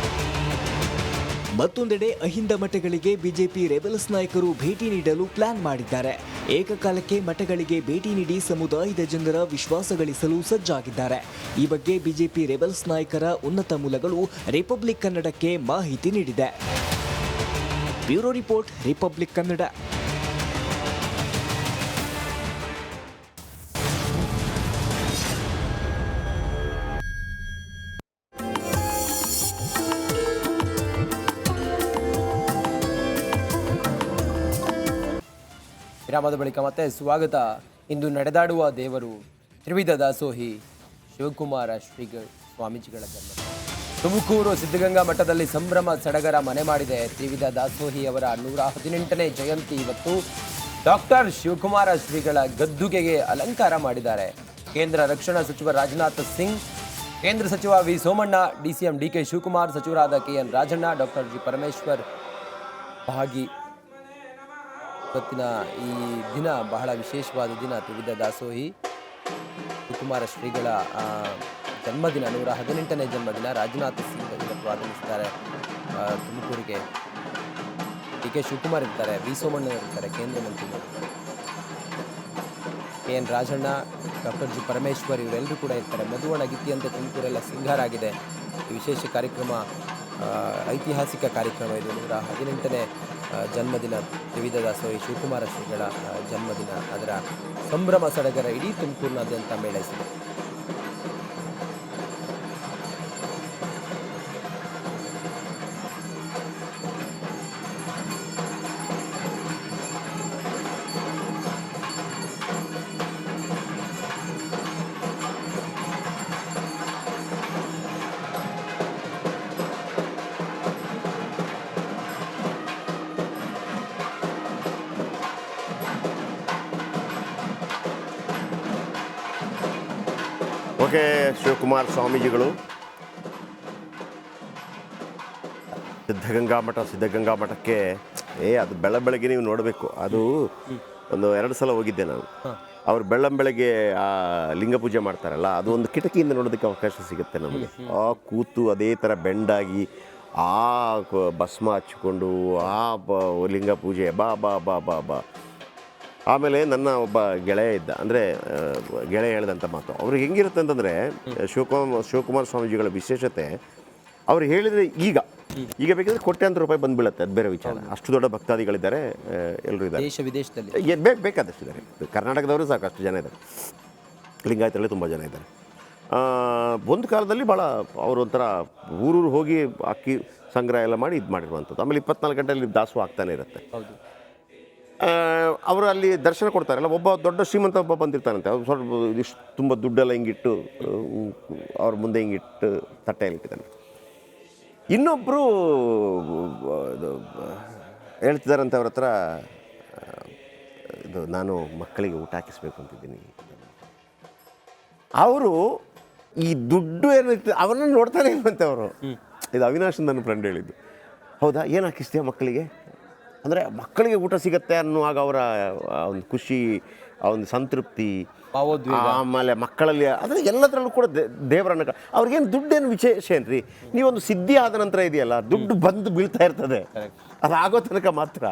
ಮತ್ತೊಂದೆಡೆ ಅಹಿಂದ ಮಠಗಳಿಗೆ ಬಿಜೆಪಿ ರೆಬೆಲ್ಸ್ ನಾಯಕರು ಭೇಟಿ ನೀಡಲು ಪ್ಲಾನ್ ಮಾಡಿದ್ದಾರೆ. ಏಕಕಾಲಕ್ಕೆ ಮಠಗಳಿಗೆ ಭೇಟಿ ನೀಡಿ ಸಮುದಾಯದ ಜನರ ವಿಶ್ವಾಸ ಗಳಿಸಲು ಸಜ್ಜಾಗಿದ್ದಾರೆ. ಈ ಬಗ್ಗೆ ಬಿಜೆಪಿ ರೆಬೆಲ್ಸ್ ನಾಯಕರ ಉನ್ನತ ಮೂಲಗಳು ರಿಪಬ್ಲಿಕ್ ಕನ್ನಡಕ್ಕೆ ಮಾಹಿತಿ ನೀಡಿದೆ. Bureau report, Republic Kannada. ವಿರಾಮದ ಬಳಿಕ ಮತ್ತೆ ಸ್ವಾಗತ. ಇಂದು ನಡೆದಾಡುವ ದೇವರು ತ್ರಿವಿಧ ದಾಸೋಹಿ ಶಿವಕುಮಾರ ಶ್ರೀಗಳ ಸ್ವಾಮೀಜಿಗಳ ಜನ್ಮ. ತುಮಕೂರು ಸಿದ್ಧಗಂಗಾ ಮಠದಲ್ಲಿ ಸಂಭ್ರಮ ಸಡಗರ ಮನೆ ಮಾಡಿದೆ. ತ್ರಿವಿಧ ದಾಸೋಹಿ ಅವರ 118ನೇ ಜಯಂತಿ ಇವತ್ತು. ಡಾಕ್ಟರ್ ಶಿವಕುಮಾರ ಶ್ರೀಗಳ ಗದ್ದುಗೆಗೆ ಅಲಂಕಾರ ಮಾಡಿದ್ದಾರೆ. ಕೇಂದ್ರ ರಕ್ಷಣಾ ಸಚಿವ ರಾಜನಾಥ್ ಸಿಂಗ್, ಕೇಂದ್ರ ಸಚಿವ V Somanna, DCM DK Shivakumar, ಸಚಿವರಾದ KN Rajanna, doctor G Parameshwar ಭಾಗಿ. ಇವತ್ತಿನ ಈ ದಿನ ಬಹಳ ವಿಶೇಷವಾದ ದಿನ. ತ್ರಿವಿಧ ದಾಸೋಹಿ ಶಿವಕುಮಾರ ಶ್ರೀಗಳ ಜನ್ಮದಿನ, 118ನೇ ಜನ್ಮದಿನ. ರಾಜನಾಥ್ ಸಿಂಗ್ ಇವತ್ತು ಆಗಮಿಸಿದ್ದಾರೆ ತುಮಕೂರಿಗೆ. ಡಿ ಕೆ ಶಿವಕುಮಾರ್ ಇರ್ತಾರೆ, ವಿ ಸೋಮಣ್ಣ ಇರ್ತಾರೆ, ಕೇಂದ್ರ ಮಂತ್ರಿಗಳು, K N Rajanna, doctor G Parameshwar ಇವರೆಲ್ಲರೂ ಕೂಡ ಇರ್ತಾರೆ. ಮಧುವಣ ಗಿತ್ತಿಯಂತೆ ತುಮಕೂರೆಲ್ಲ ಸಿಂಗಾರ ಆಗಿದೆ. ಈ ವಿಶೇಷ ಕಾರ್ಯಕ್ರಮ, ಐತಿಹಾಸಿಕ ಕಾರ್ಯಕ್ರಮ ಇದು. 118ನೇ ಜನ್ಮದಿನ ತ್ರಿವಿಧ ದಾಸೋಹಿ ಶಿವಕುಮಾರ ಶ್ರೀಗಳ ಜನ್ಮದಿನ. ಅದರ ಸಂಭ್ರಮ ಸಡಗರ ಇಡೀ ತುಮಕೂರಿನಾದ್ಯಂತ ಮೇಳೈಸಿದೆ. ಓಕೆ, ಶಿವಕುಮಾರ ಸ್ವಾಮೀಜಿಗಳು ಸಿದ್ಧಗಂಗಾ ಮಠಕ್ಕೆ ಅದು ಬೆಳಗ್ಗೆ ನೀವು ನೋಡಬೇಕು. ಅದು ಒಂದು 2 ಸಲ ಹೋಗಿದ್ದೆ ನಾನು. ಅವ್ರು ಬೆಳಗ್ಗೆ ಆ ಲಿಂಗ ಪೂಜೆ ಮಾಡ್ತಾರಲ್ಲ, ಅದು ಒಂದು ಕಿಟಕಿಯಿಂದ ನೋಡೋದಕ್ಕೆ ಅವಕಾಶ ಸಿಗುತ್ತೆ ನಮಗೆ. ಆ ಕೂತು ಅದೇ ಥರ ಬೆಂಡಾಗಿ ಆ ಭಸ್ಮ ಹಚ್ಚಿಕೊಂಡು ಆ ಲಿಂಗ ಪೂಜೆ ಬಾ ಬಾ ಬಾ ಬಾ ಬಾ. ಆಮೇಲೆ ನನ್ನ ಒಬ್ಬ ಗೆಳೆಯ ಇದ್ದ, ಅಂದರೆ ಗೆಳೆಯ ಹೇಳಿದಂಥ ಮಾತು ಅವ್ರಿಗೆ ಹೆಂಗಿರುತ್ತೆ ಅಂತಂದರೆ, ಶಿವಕುಮಾರ ಸ್ವಾಮೀಜಿಗಳ ವಿಶೇಷತೆ ಅವ್ರು ಹೇಳಿದರೆ ಈಗ ಬೇಕಿದ್ರೆ ಕೋಟ್ಯಾಂತರ ರೂಪಾಯಿ ಬಂದುಬೀಳುತ್ತೆ, ಅದು ಬೇರೆ ವಿಚಾರ. ಅಷ್ಟು ದೊಡ್ಡ ಭಕ್ತಾದಿಗಳಿದ್ದಾರೆ, ಎಲ್ಲರೂ ಇದ್ದಾರೆ, ದೇಶ ವಿದೇಶದಲ್ಲಿ ಬೇಕಾದಷ್ಟು ಇದ್ದಾರೆ. ಕರ್ನಾಟಕದವರು ಸಾಕಷ್ಟು ಜನ ಇದ್ದಾರೆ, ಲಿಂಗಾಯತರಲ್ಲಿ ತುಂಬ ಜನ ಇದ್ದಾರೆ. ಒಂದು ಕಾಲದಲ್ಲಿ ಭಾಳ ಅವರು ಒಂಥರ ಊರೂರು ಹೋಗಿ ಅಕ್ಕಿ ಸಂಗ್ರಹ ಎಲ್ಲ ಮಾಡಿ ಇದು ಮಾಡಿರುವಂಥದ್ದು. ಆಮೇಲೆ 24 ಗಂಟೆಯಲ್ಲಿ ದಾಸು ಆಗ್ತಾನೆ ಇರುತ್ತೆ. ಅವರು ಅಲ್ಲಿ ದರ್ಶನ ಕೊಡ್ತಾರಲ್ಲ, ಒಬ್ಬ ದೊಡ್ಡ ಶ್ರೀಮಂತ ಒಬ್ಬ ಬಂದಿರ್ತಾನಂತೆ. ಅವ್ರು ಸ್ವಲ್ಪ ಇಷ್ಟು ತುಂಬ ದುಡ್ಡೆಲ್ಲ ಹಿಂಗಿಟ್ಟು ಅವ್ರ ಮುಂದೆ ಹಿಂಗಿಟ್ಟು ತಟ್ಟೆಯಲ್ಲಿ ಇಟ್ಟಿದ್ದಾನೆ. ಇನ್ನೊಬ್ಬರು ಹೇಳ್ತಿದ್ದಾರಂತೆ ಅವ್ರ ಹತ್ರ, ಇದು ನಾನು ಮಕ್ಕಳಿಗೆ ಊಟ ಹಾಕಿಸ್ಬೇಕು ಅಂತಿದ್ದೀನಿ. ಅವರು ಈ ದುಡ್ಡು ಏನಿರ್ತದೆ ಅವ್ರನ್ನ ನೋಡ್ತಾನೆ ಇಲ್ವಂತೆ ಅವರು. ಇದು ಅವಿನಾಶ್ ನನ್ನ ಫ್ರೆಂಡ್ ಹೇಳಿದ್ದು. ಹೌದಾ, ಏನು ಹಾಕಿಸ್ತೀಯ ಮಕ್ಕಳಿಗೆ ಅಂದರೆ ಮಕ್ಕಳಿಗೆ ಊಟ ಸಿಗುತ್ತೆ ಅನ್ನುವಾಗ ಅವರ ಒಂದು ಖುಷಿ, ಆ ಒಂದು ಸಂತೃಪ್ತಿ, ಆಮೇಲೆ ಮಕ್ಕಳಲ್ಲಿ ಅಂದರೆ ಎಲ್ಲದರಲ್ಲೂ ಕೂಡ ದೇವರನ್ನ ಅವ್ರಿಗೇನು ದುಡ್ಡೇನು ವಿಶೇಷ ಏನ್ರಿ. ನೀವೊಂದು ಸಿದ್ಧಿ ಆದ ನಂತರ ಇದೆಯಲ್ಲ, ದುಡ್ಡು ಬಂದು ಬೀಳ್ತಾ ಇರ್ತದೆ, ಅದು ಆಗೋ ತನಕ ಮಾತ್ರ.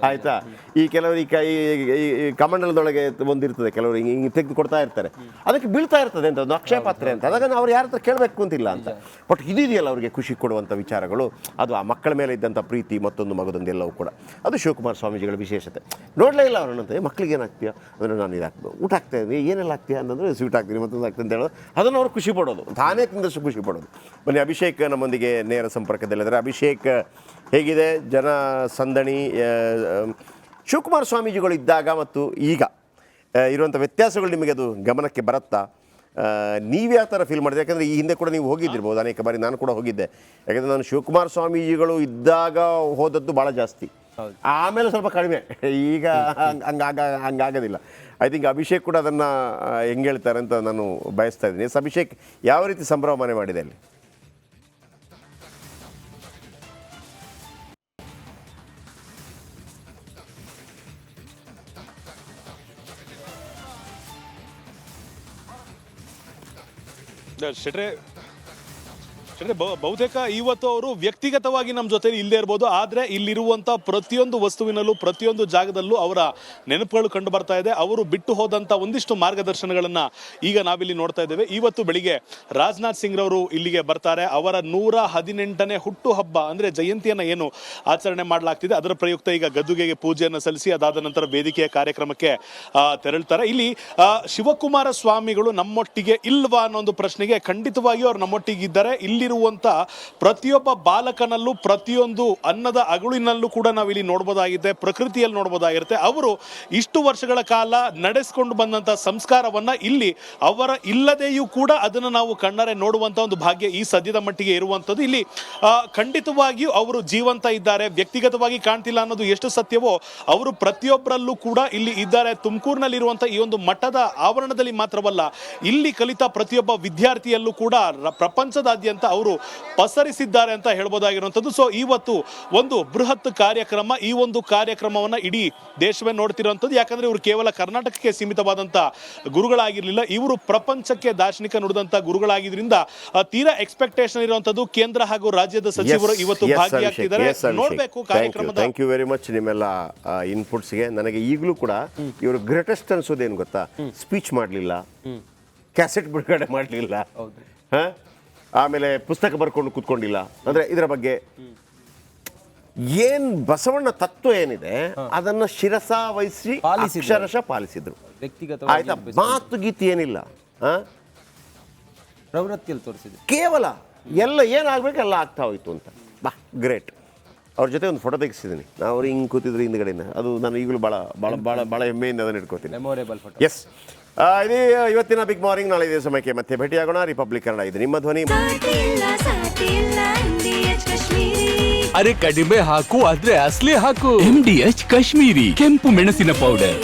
ಆಯಿತಾ, ಈ ಕೆಲವರು ಈ ಕಮಂಡಲದೊಳಗೆ ಒಂದಿರ್ತದೆ, ಕೆಲವರು ಹಿಂಗೆ ತೆಗೆದು ಕೊಡ್ತಾ ಇರ್ತಾರೆ, ಅದಕ್ಕೆ ಬೀಳ್ತಾ ಇರ್ತದೆ ಅಂತ ಒಂದು ಅಕ್ಷಯ ಪಾತ್ರೆ ಅಂತ. ಅದಾಗ ಅವ್ರು ಯಾರ ಹತ್ರ ಕೇಳಬೇಕು ಅಂತಿಲ್ಲ ಅಂತ. ಬಟ್ ಇದೆಯಲ್ಲ ಅವ್ರಿಗೆ ಖುಷಿ ಕೊಡುವಂಥ ವಿಚಾರಗಳು, ಅದು ಆ ಮಕ್ಕಳ ಮೇಲೆ ಇದ್ದಂಥ ಪ್ರೀತಿ, ಮತ್ತೊಂದು ಮಗದೊಂದೆಲ್ಲವೂ ಕೂಡ. ಅದು ಶಿವಕುಮಾರ ಸ್ವಾಮೀಜಿಗಳ ವಿಶೇಷತೆ. ನೋಡಲೇ ಇಲ್ಲ ಅವ್ರನ್ನಂತೆ, ಮಕ್ಕಳಿಗೆ ಏನು ಹಾಕ್ತೀಯ ಅಂದರೆ ನಾನು ಇದು ಹಾಕ್ಬೋದು, ಊಟ ಹಾಕ್ತೇವೆ, ಏನೆಲ್ಲ ಹಾಕ್ತೀಯ ಅಂತಂದರೆ ಸ್ವೀಟ್ ಹಾಕ್ತೀನಿ, ಮತ್ತೊಂದು ಹಾಕ್ತೀನಿ ಅಂತ ಹೇಳೋದು. ಅದನ್ನು ಅವ್ರು ಖುಷಿ ಪಡೋದು, ತಾನೇ ತಿಂದಷ್ಟು ಖುಷಿ ಪಡೋದು. ಬನ್ನಿ, ಅಭಿಷೇಕ್ ನಮ್ಮೊಂದಿಗೆ ನೇರ ಸಂಪರ್ಕದಲ್ಲಿದ್ದಾರೆ. ಅಭಿಷೇಕ್, ಹೇಗಿದೆ ಜನ ಸಂದಣಿ? ಶಿವಕುಮಾರ ಸ್ವಾಮೀಜಿಗಳು ಇದ್ದಾಗ ಮತ್ತು ಈಗ ಇರುವಂಥ ವ್ಯತ್ಯಾಸಗಳು ನಿಮಗೆ ಅದು ಗಮನಕ್ಕೆ ಬರುತ್ತಾ? ನೀವು ಯಾವ ಥರ ಫೀಲ್ ಮಾಡಿದೆ? ಯಾಕಂದರೆ ಈ ಹಿಂದೆ ಕೂಡ ನೀವು ಹೋಗಿದ್ದಿರ್ಬೋದು ಅನೇಕ ಬಾರಿ, ನಾನು ಕೂಡ ಹೋಗಿದ್ದೆ. ಯಾಕಂದರೆ ನಾನು ಶಿವಕುಮಾರ ಸ್ವಾಮೀಜಿಗಳು ಇದ್ದಾಗ ಹೋದದ್ದು ಭಾಳ ಜಾಸ್ತಿ, ಆಮೇಲೆ ಸ್ವಲ್ಪ ಕಡಿಮೆ. ಈಗ ಹಂಗಾಗೋದಿಲ್ಲ. ಐ ಥಿಂಕ್ ಅಭಿಷೇಕ್ ಕೂಡ ಅದನ್ನು ಹೆಂಗೆ ಹೇಳ್ತಾರೆ ಅಂತ ನಾನು ಬಯಸ್ತಾ ಇದ್ದೀನಿ. ಅಭಿಷೇಕ್ ಯಾವ ರೀತಿ ಸಂಭ್ರಮಣೆ ಮಾಡಿದೆ ಅಲ್ಲಿ? ಯಾಕಂದರೆ ಬಹುತೇಕ ಇವತ್ತು ಅವರು ವ್ಯಕ್ತಿಗತವಾಗಿ ನಮ್ಮ ಜೊತೆ ಇಲ್ಲದೆ ಇರ್ಬೋದು, ಆದರೆ ಇಲ್ಲಿರುವಂಥ ಪ್ರತಿಯೊಂದು ವಸ್ತುವಿನಲ್ಲೂ ಪ್ರತಿಯೊಂದು ಜಾಗದಲ್ಲೂ ಅವರ ನೆನಪುಗಳು ಕಂಡು ಬರ್ತಾ ಇದೆ. ಅವರು ಬಿಟ್ಟು ಹೋದಂಥ ಒಂದಿಷ್ಟು ಮಾರ್ಗದರ್ಶನಗಳನ್ನು ಈಗ ನಾವಿಲ್ಲಿ ನೋಡ್ತಾ ಇದ್ದೇವೆ. ಇವತ್ತು ಬೆಳಿಗ್ಗೆ ರಾಜನಾಥ್ ಸಿಂಗ್ ರವರು ಇಲ್ಲಿಗೆ ಬರ್ತಾರೆ. ಅವರ 118ನೇ ಹುಟ್ಟುಹಬ್ಬ ಅಂದರೆ ಜಯಂತಿಯನ್ನು ಏನು ಆಚರಣೆ ಮಾಡಲಾಗ್ತಿದೆ ಅದರ ಪ್ರಯುಕ್ತ ಈಗ ಗದ್ದುಗೆಗೆ ಪೂಜೆಯನ್ನು ಸಲ್ಲಿಸಿ ಅದಾದ ನಂತರ ವೇದಿಕೆಯ ಕಾರ್ಯಕ್ರಮಕ್ಕೆ ತೆರಳ್ತಾರೆ. ಇಲ್ಲಿ ಶಿವಕುಮಾರ ಸ್ವಾಮಿಗಳು ನಮ್ಮೊಟ್ಟಿಗೆ ಇಲ್ವಾ ಅನ್ನೋ ಒಂದು ಪ್ರಶ್ನೆಗೆ ಖಂಡಿತವಾಗಿಯೂ ಅವರು ನಮ್ಮೊಟ್ಟಿಗೆ ಇದ್ದಾರೆ. ಇಲ್ಲಿರುವಂಥ ಪ್ರತಿಯೊಬ್ಬ ಬಾಲಕನಲ್ಲೂ ಪ್ರತಿಯೊಂದು ಅನ್ನದ ಅಗುಳಿನಲ್ಲೂ ಕೂಡ ನಾವಿಲ್ಲಿ ನೋಡ್ಬೋದಾಗಿದೆ, ಪ್ರಕೃತಿಯಲ್ಲಿ ನೋಡ್ಬೋದಾಗಿರುತ್ತೆ. ಅವರು ಇಷ್ಟು ವರ್ಷಗಳ ಕಾಲ ನಡೆಸ್ಕೊಂಡು ಬಂದಂಥ ಸಂಸ್ಕಾರವನ್ನು ಇಲ್ಲಿ ಅವರ ಇಲ್ಲದೆಯೂ ಕೂಡ ಅದನ್ನು ನಾವು ಕಣ್ಣಾರೆ ನೋಡುವಂಥ ಒಂದು ಭಾಗ್ಯ ಈ ಸದ್ಯದ ಮಟ್ಟಿಗೆ ಇರುವಂಥದ್ದು. ಇಲ್ಲಿ ಖಂಡಿತವಾಗಿಯೂ ಅವರು ಜೀವಂತ ಇದ್ದಾರೆ, ವ್ಯಕ್ತಿಗತವಾಗಿ ಕಾಣ್ತಿಲ್ಲ ಅನ್ನೋದು ಎಷ್ಟು ಸತ್ಯವೋ ಅವರು ಪ್ರತಿಯೊಬ್ಬರಲ್ಲೂ ಕೂಡ ಇಲ್ಲಿ ಇದ್ದಾರೆ. ತುಮಕೂರಿನಲ್ಲಿರುವಂಥ ಈ ಒಂದು ಮಠದ ಆವರಣದಲ್ಲಿ ಮಾತ್ರವಲ್ಲ, ಇಲ್ಲಿ ಕಲಿತ ಪ್ರತಿಯೊಬ್ಬ ವಿದ್ಯಾರ್ಥಿಯಲ್ಲೂ ಕೂಡ ಪ್ರಪಂಚದಾದ್ಯಂತ ಅವರು ಪಸರಿಸಿದ್ದಾರೆ ಅಂತ ಹೇಳ್ಬೋದಾಗಿರುವಂಥದ್ದು. ಸೊ ಇವತ್ತು ಒಂದು ಬೃಹತ್ ಕಾರ್ಯಕ್ರಮ, ಈ ಒಂದು ಕಾರ್ಯಕ್ರಮವನ್ನು ಇಡೀ ದೇಶವೇ ನೋಡ್ತಿರುವಂಥದ್ದು. ಯಾಕಂದ್ರೆ ಇವರು ಕೇವಲ ಕರ್ನಾಟಕಕ್ಕೆ ಸೀಮಿತವಾದಂಥ ಗುರುಗಳಾಗಿರ್ಲಿಲ್ಲ, ಇವರು ಪ್ರಪಂಚಕ್ಕೆ ದಾರ್ಶನಿಕ ನುಡಿದಂಥ ಗುರುಗಳಾಗಿದ್ರಿಂದ ತೀರಾ ಎಕ್ಸ್ಪೆಕ್ಟೇಷನ್ ಇರುವಂಥದ್ದು. ಕೇಂದ್ರ ಹಾಗೂ ರಾಜ್ಯದ ಸಚಿವರು ಇವತ್ತು ಭಾಗಿಯಾಗ್ತಿದ್ದಾರೆ. ನೋಡ್ಬೇಕು ಕಾರ್ಯಕ್ರಮದ. ಥ್ಯಾಂಕ್ ಯು ವೆರಿ ಮಚ್ ನಿಮ್ಮೆಲ್ಲ ಇನ್ಪುಟ್ಸ್ಗೆ. ನನಗೆ ಈಗಲೂ ಕೂಡ ಇವರು ಗ್ರೇಟೆಸ್ಟ್ ಅನ್ಸೋದೇನು ಗೊತ್ತಾ, ಸ್ಪೀಚ್ ಮಾಡಲಿಲ್ಲ, ಕ್ಯಾಸೆಟ್ ಬಿಡುಗಡೆ ಮಾಡಲಿಲ್ಲ, ಆಮೇಲೆ ಪುಸ್ತಕ ಬರ್ಕೊಂಡು ಕೂತ್ಕೊಂಡಿಲ್ಲ. ಅಂದರೆ ಇದರ ಬಗ್ಗೆ ಏನು ಬಸವಣ್ಣ ತತ್ವ ಏನಿದೆ ಅದನ್ನು ಶಿರಸ ವಹಿಸಿ ಅಕ್ಷರಶಃ ಪಾಲಿಸಿದ್ರು. ಆಯ್ತಾ, ಮಾತು ಗೀತಿ ಏನಿಲ್ಲ, ಪ್ರವೃತ್ತಿಯಲ್ಲಿ ತೋರಿಸಿದ್ರು. ಕೇವಲ ಎಲ್ಲ ಏನಾಗಬೇಕು ಎಲ್ಲ ಆಗ್ತಾ ಹೋಯ್ತು ಅಂತ. ಬಾ ಗ್ರೇಟ್. ಅವ್ರ ಜೊತೆ ಒಂದು ಫೋಟೋ ತೆಗಿಸಿದ್ದೀನಿ. ಅವ್ರು ಹಿಂಗೆ ಕೂತಿದ್ರು ಹಿಂದ್ಗಡೆಯಿಂದ. ಅದು ನಾನು ಈಗಲೂ ಭಾಳ ಭಾಳ ಭಾಳ ಭಾಳ ಹೆಮ್ಮೆಯಿಂದ ಅದನ್ನು ಇಟ್ಕೋತೀನಿ. Memorable photo. ಎಸ್, ಇದೇ ಇವತ್ತಿನ ಬಿಗ್ ಮಾರ್ನಿಂಗ್. ನಾಳೆ ಇದೇ ಸಮಯಕ್ಕೆ ಮತ್ತೆ ಭೇಟಿಯಾಗೋಣ. ರಿಪಬ್ಲಿಕ್ ಕನ್ನಡ ಇದು ನಿಮ್ಮ ಧ್ವನಿ. ಅರೆ ಕಡಿಮೆ ಹಾಕು ಆದ್ರೆ ಅಸಲಿ ಹಾಕು. MDH ಕಾಶ್ಮೀರಿ ಕೆಂಪು ಮೆಣಸಿನ ಪೌಡರ್.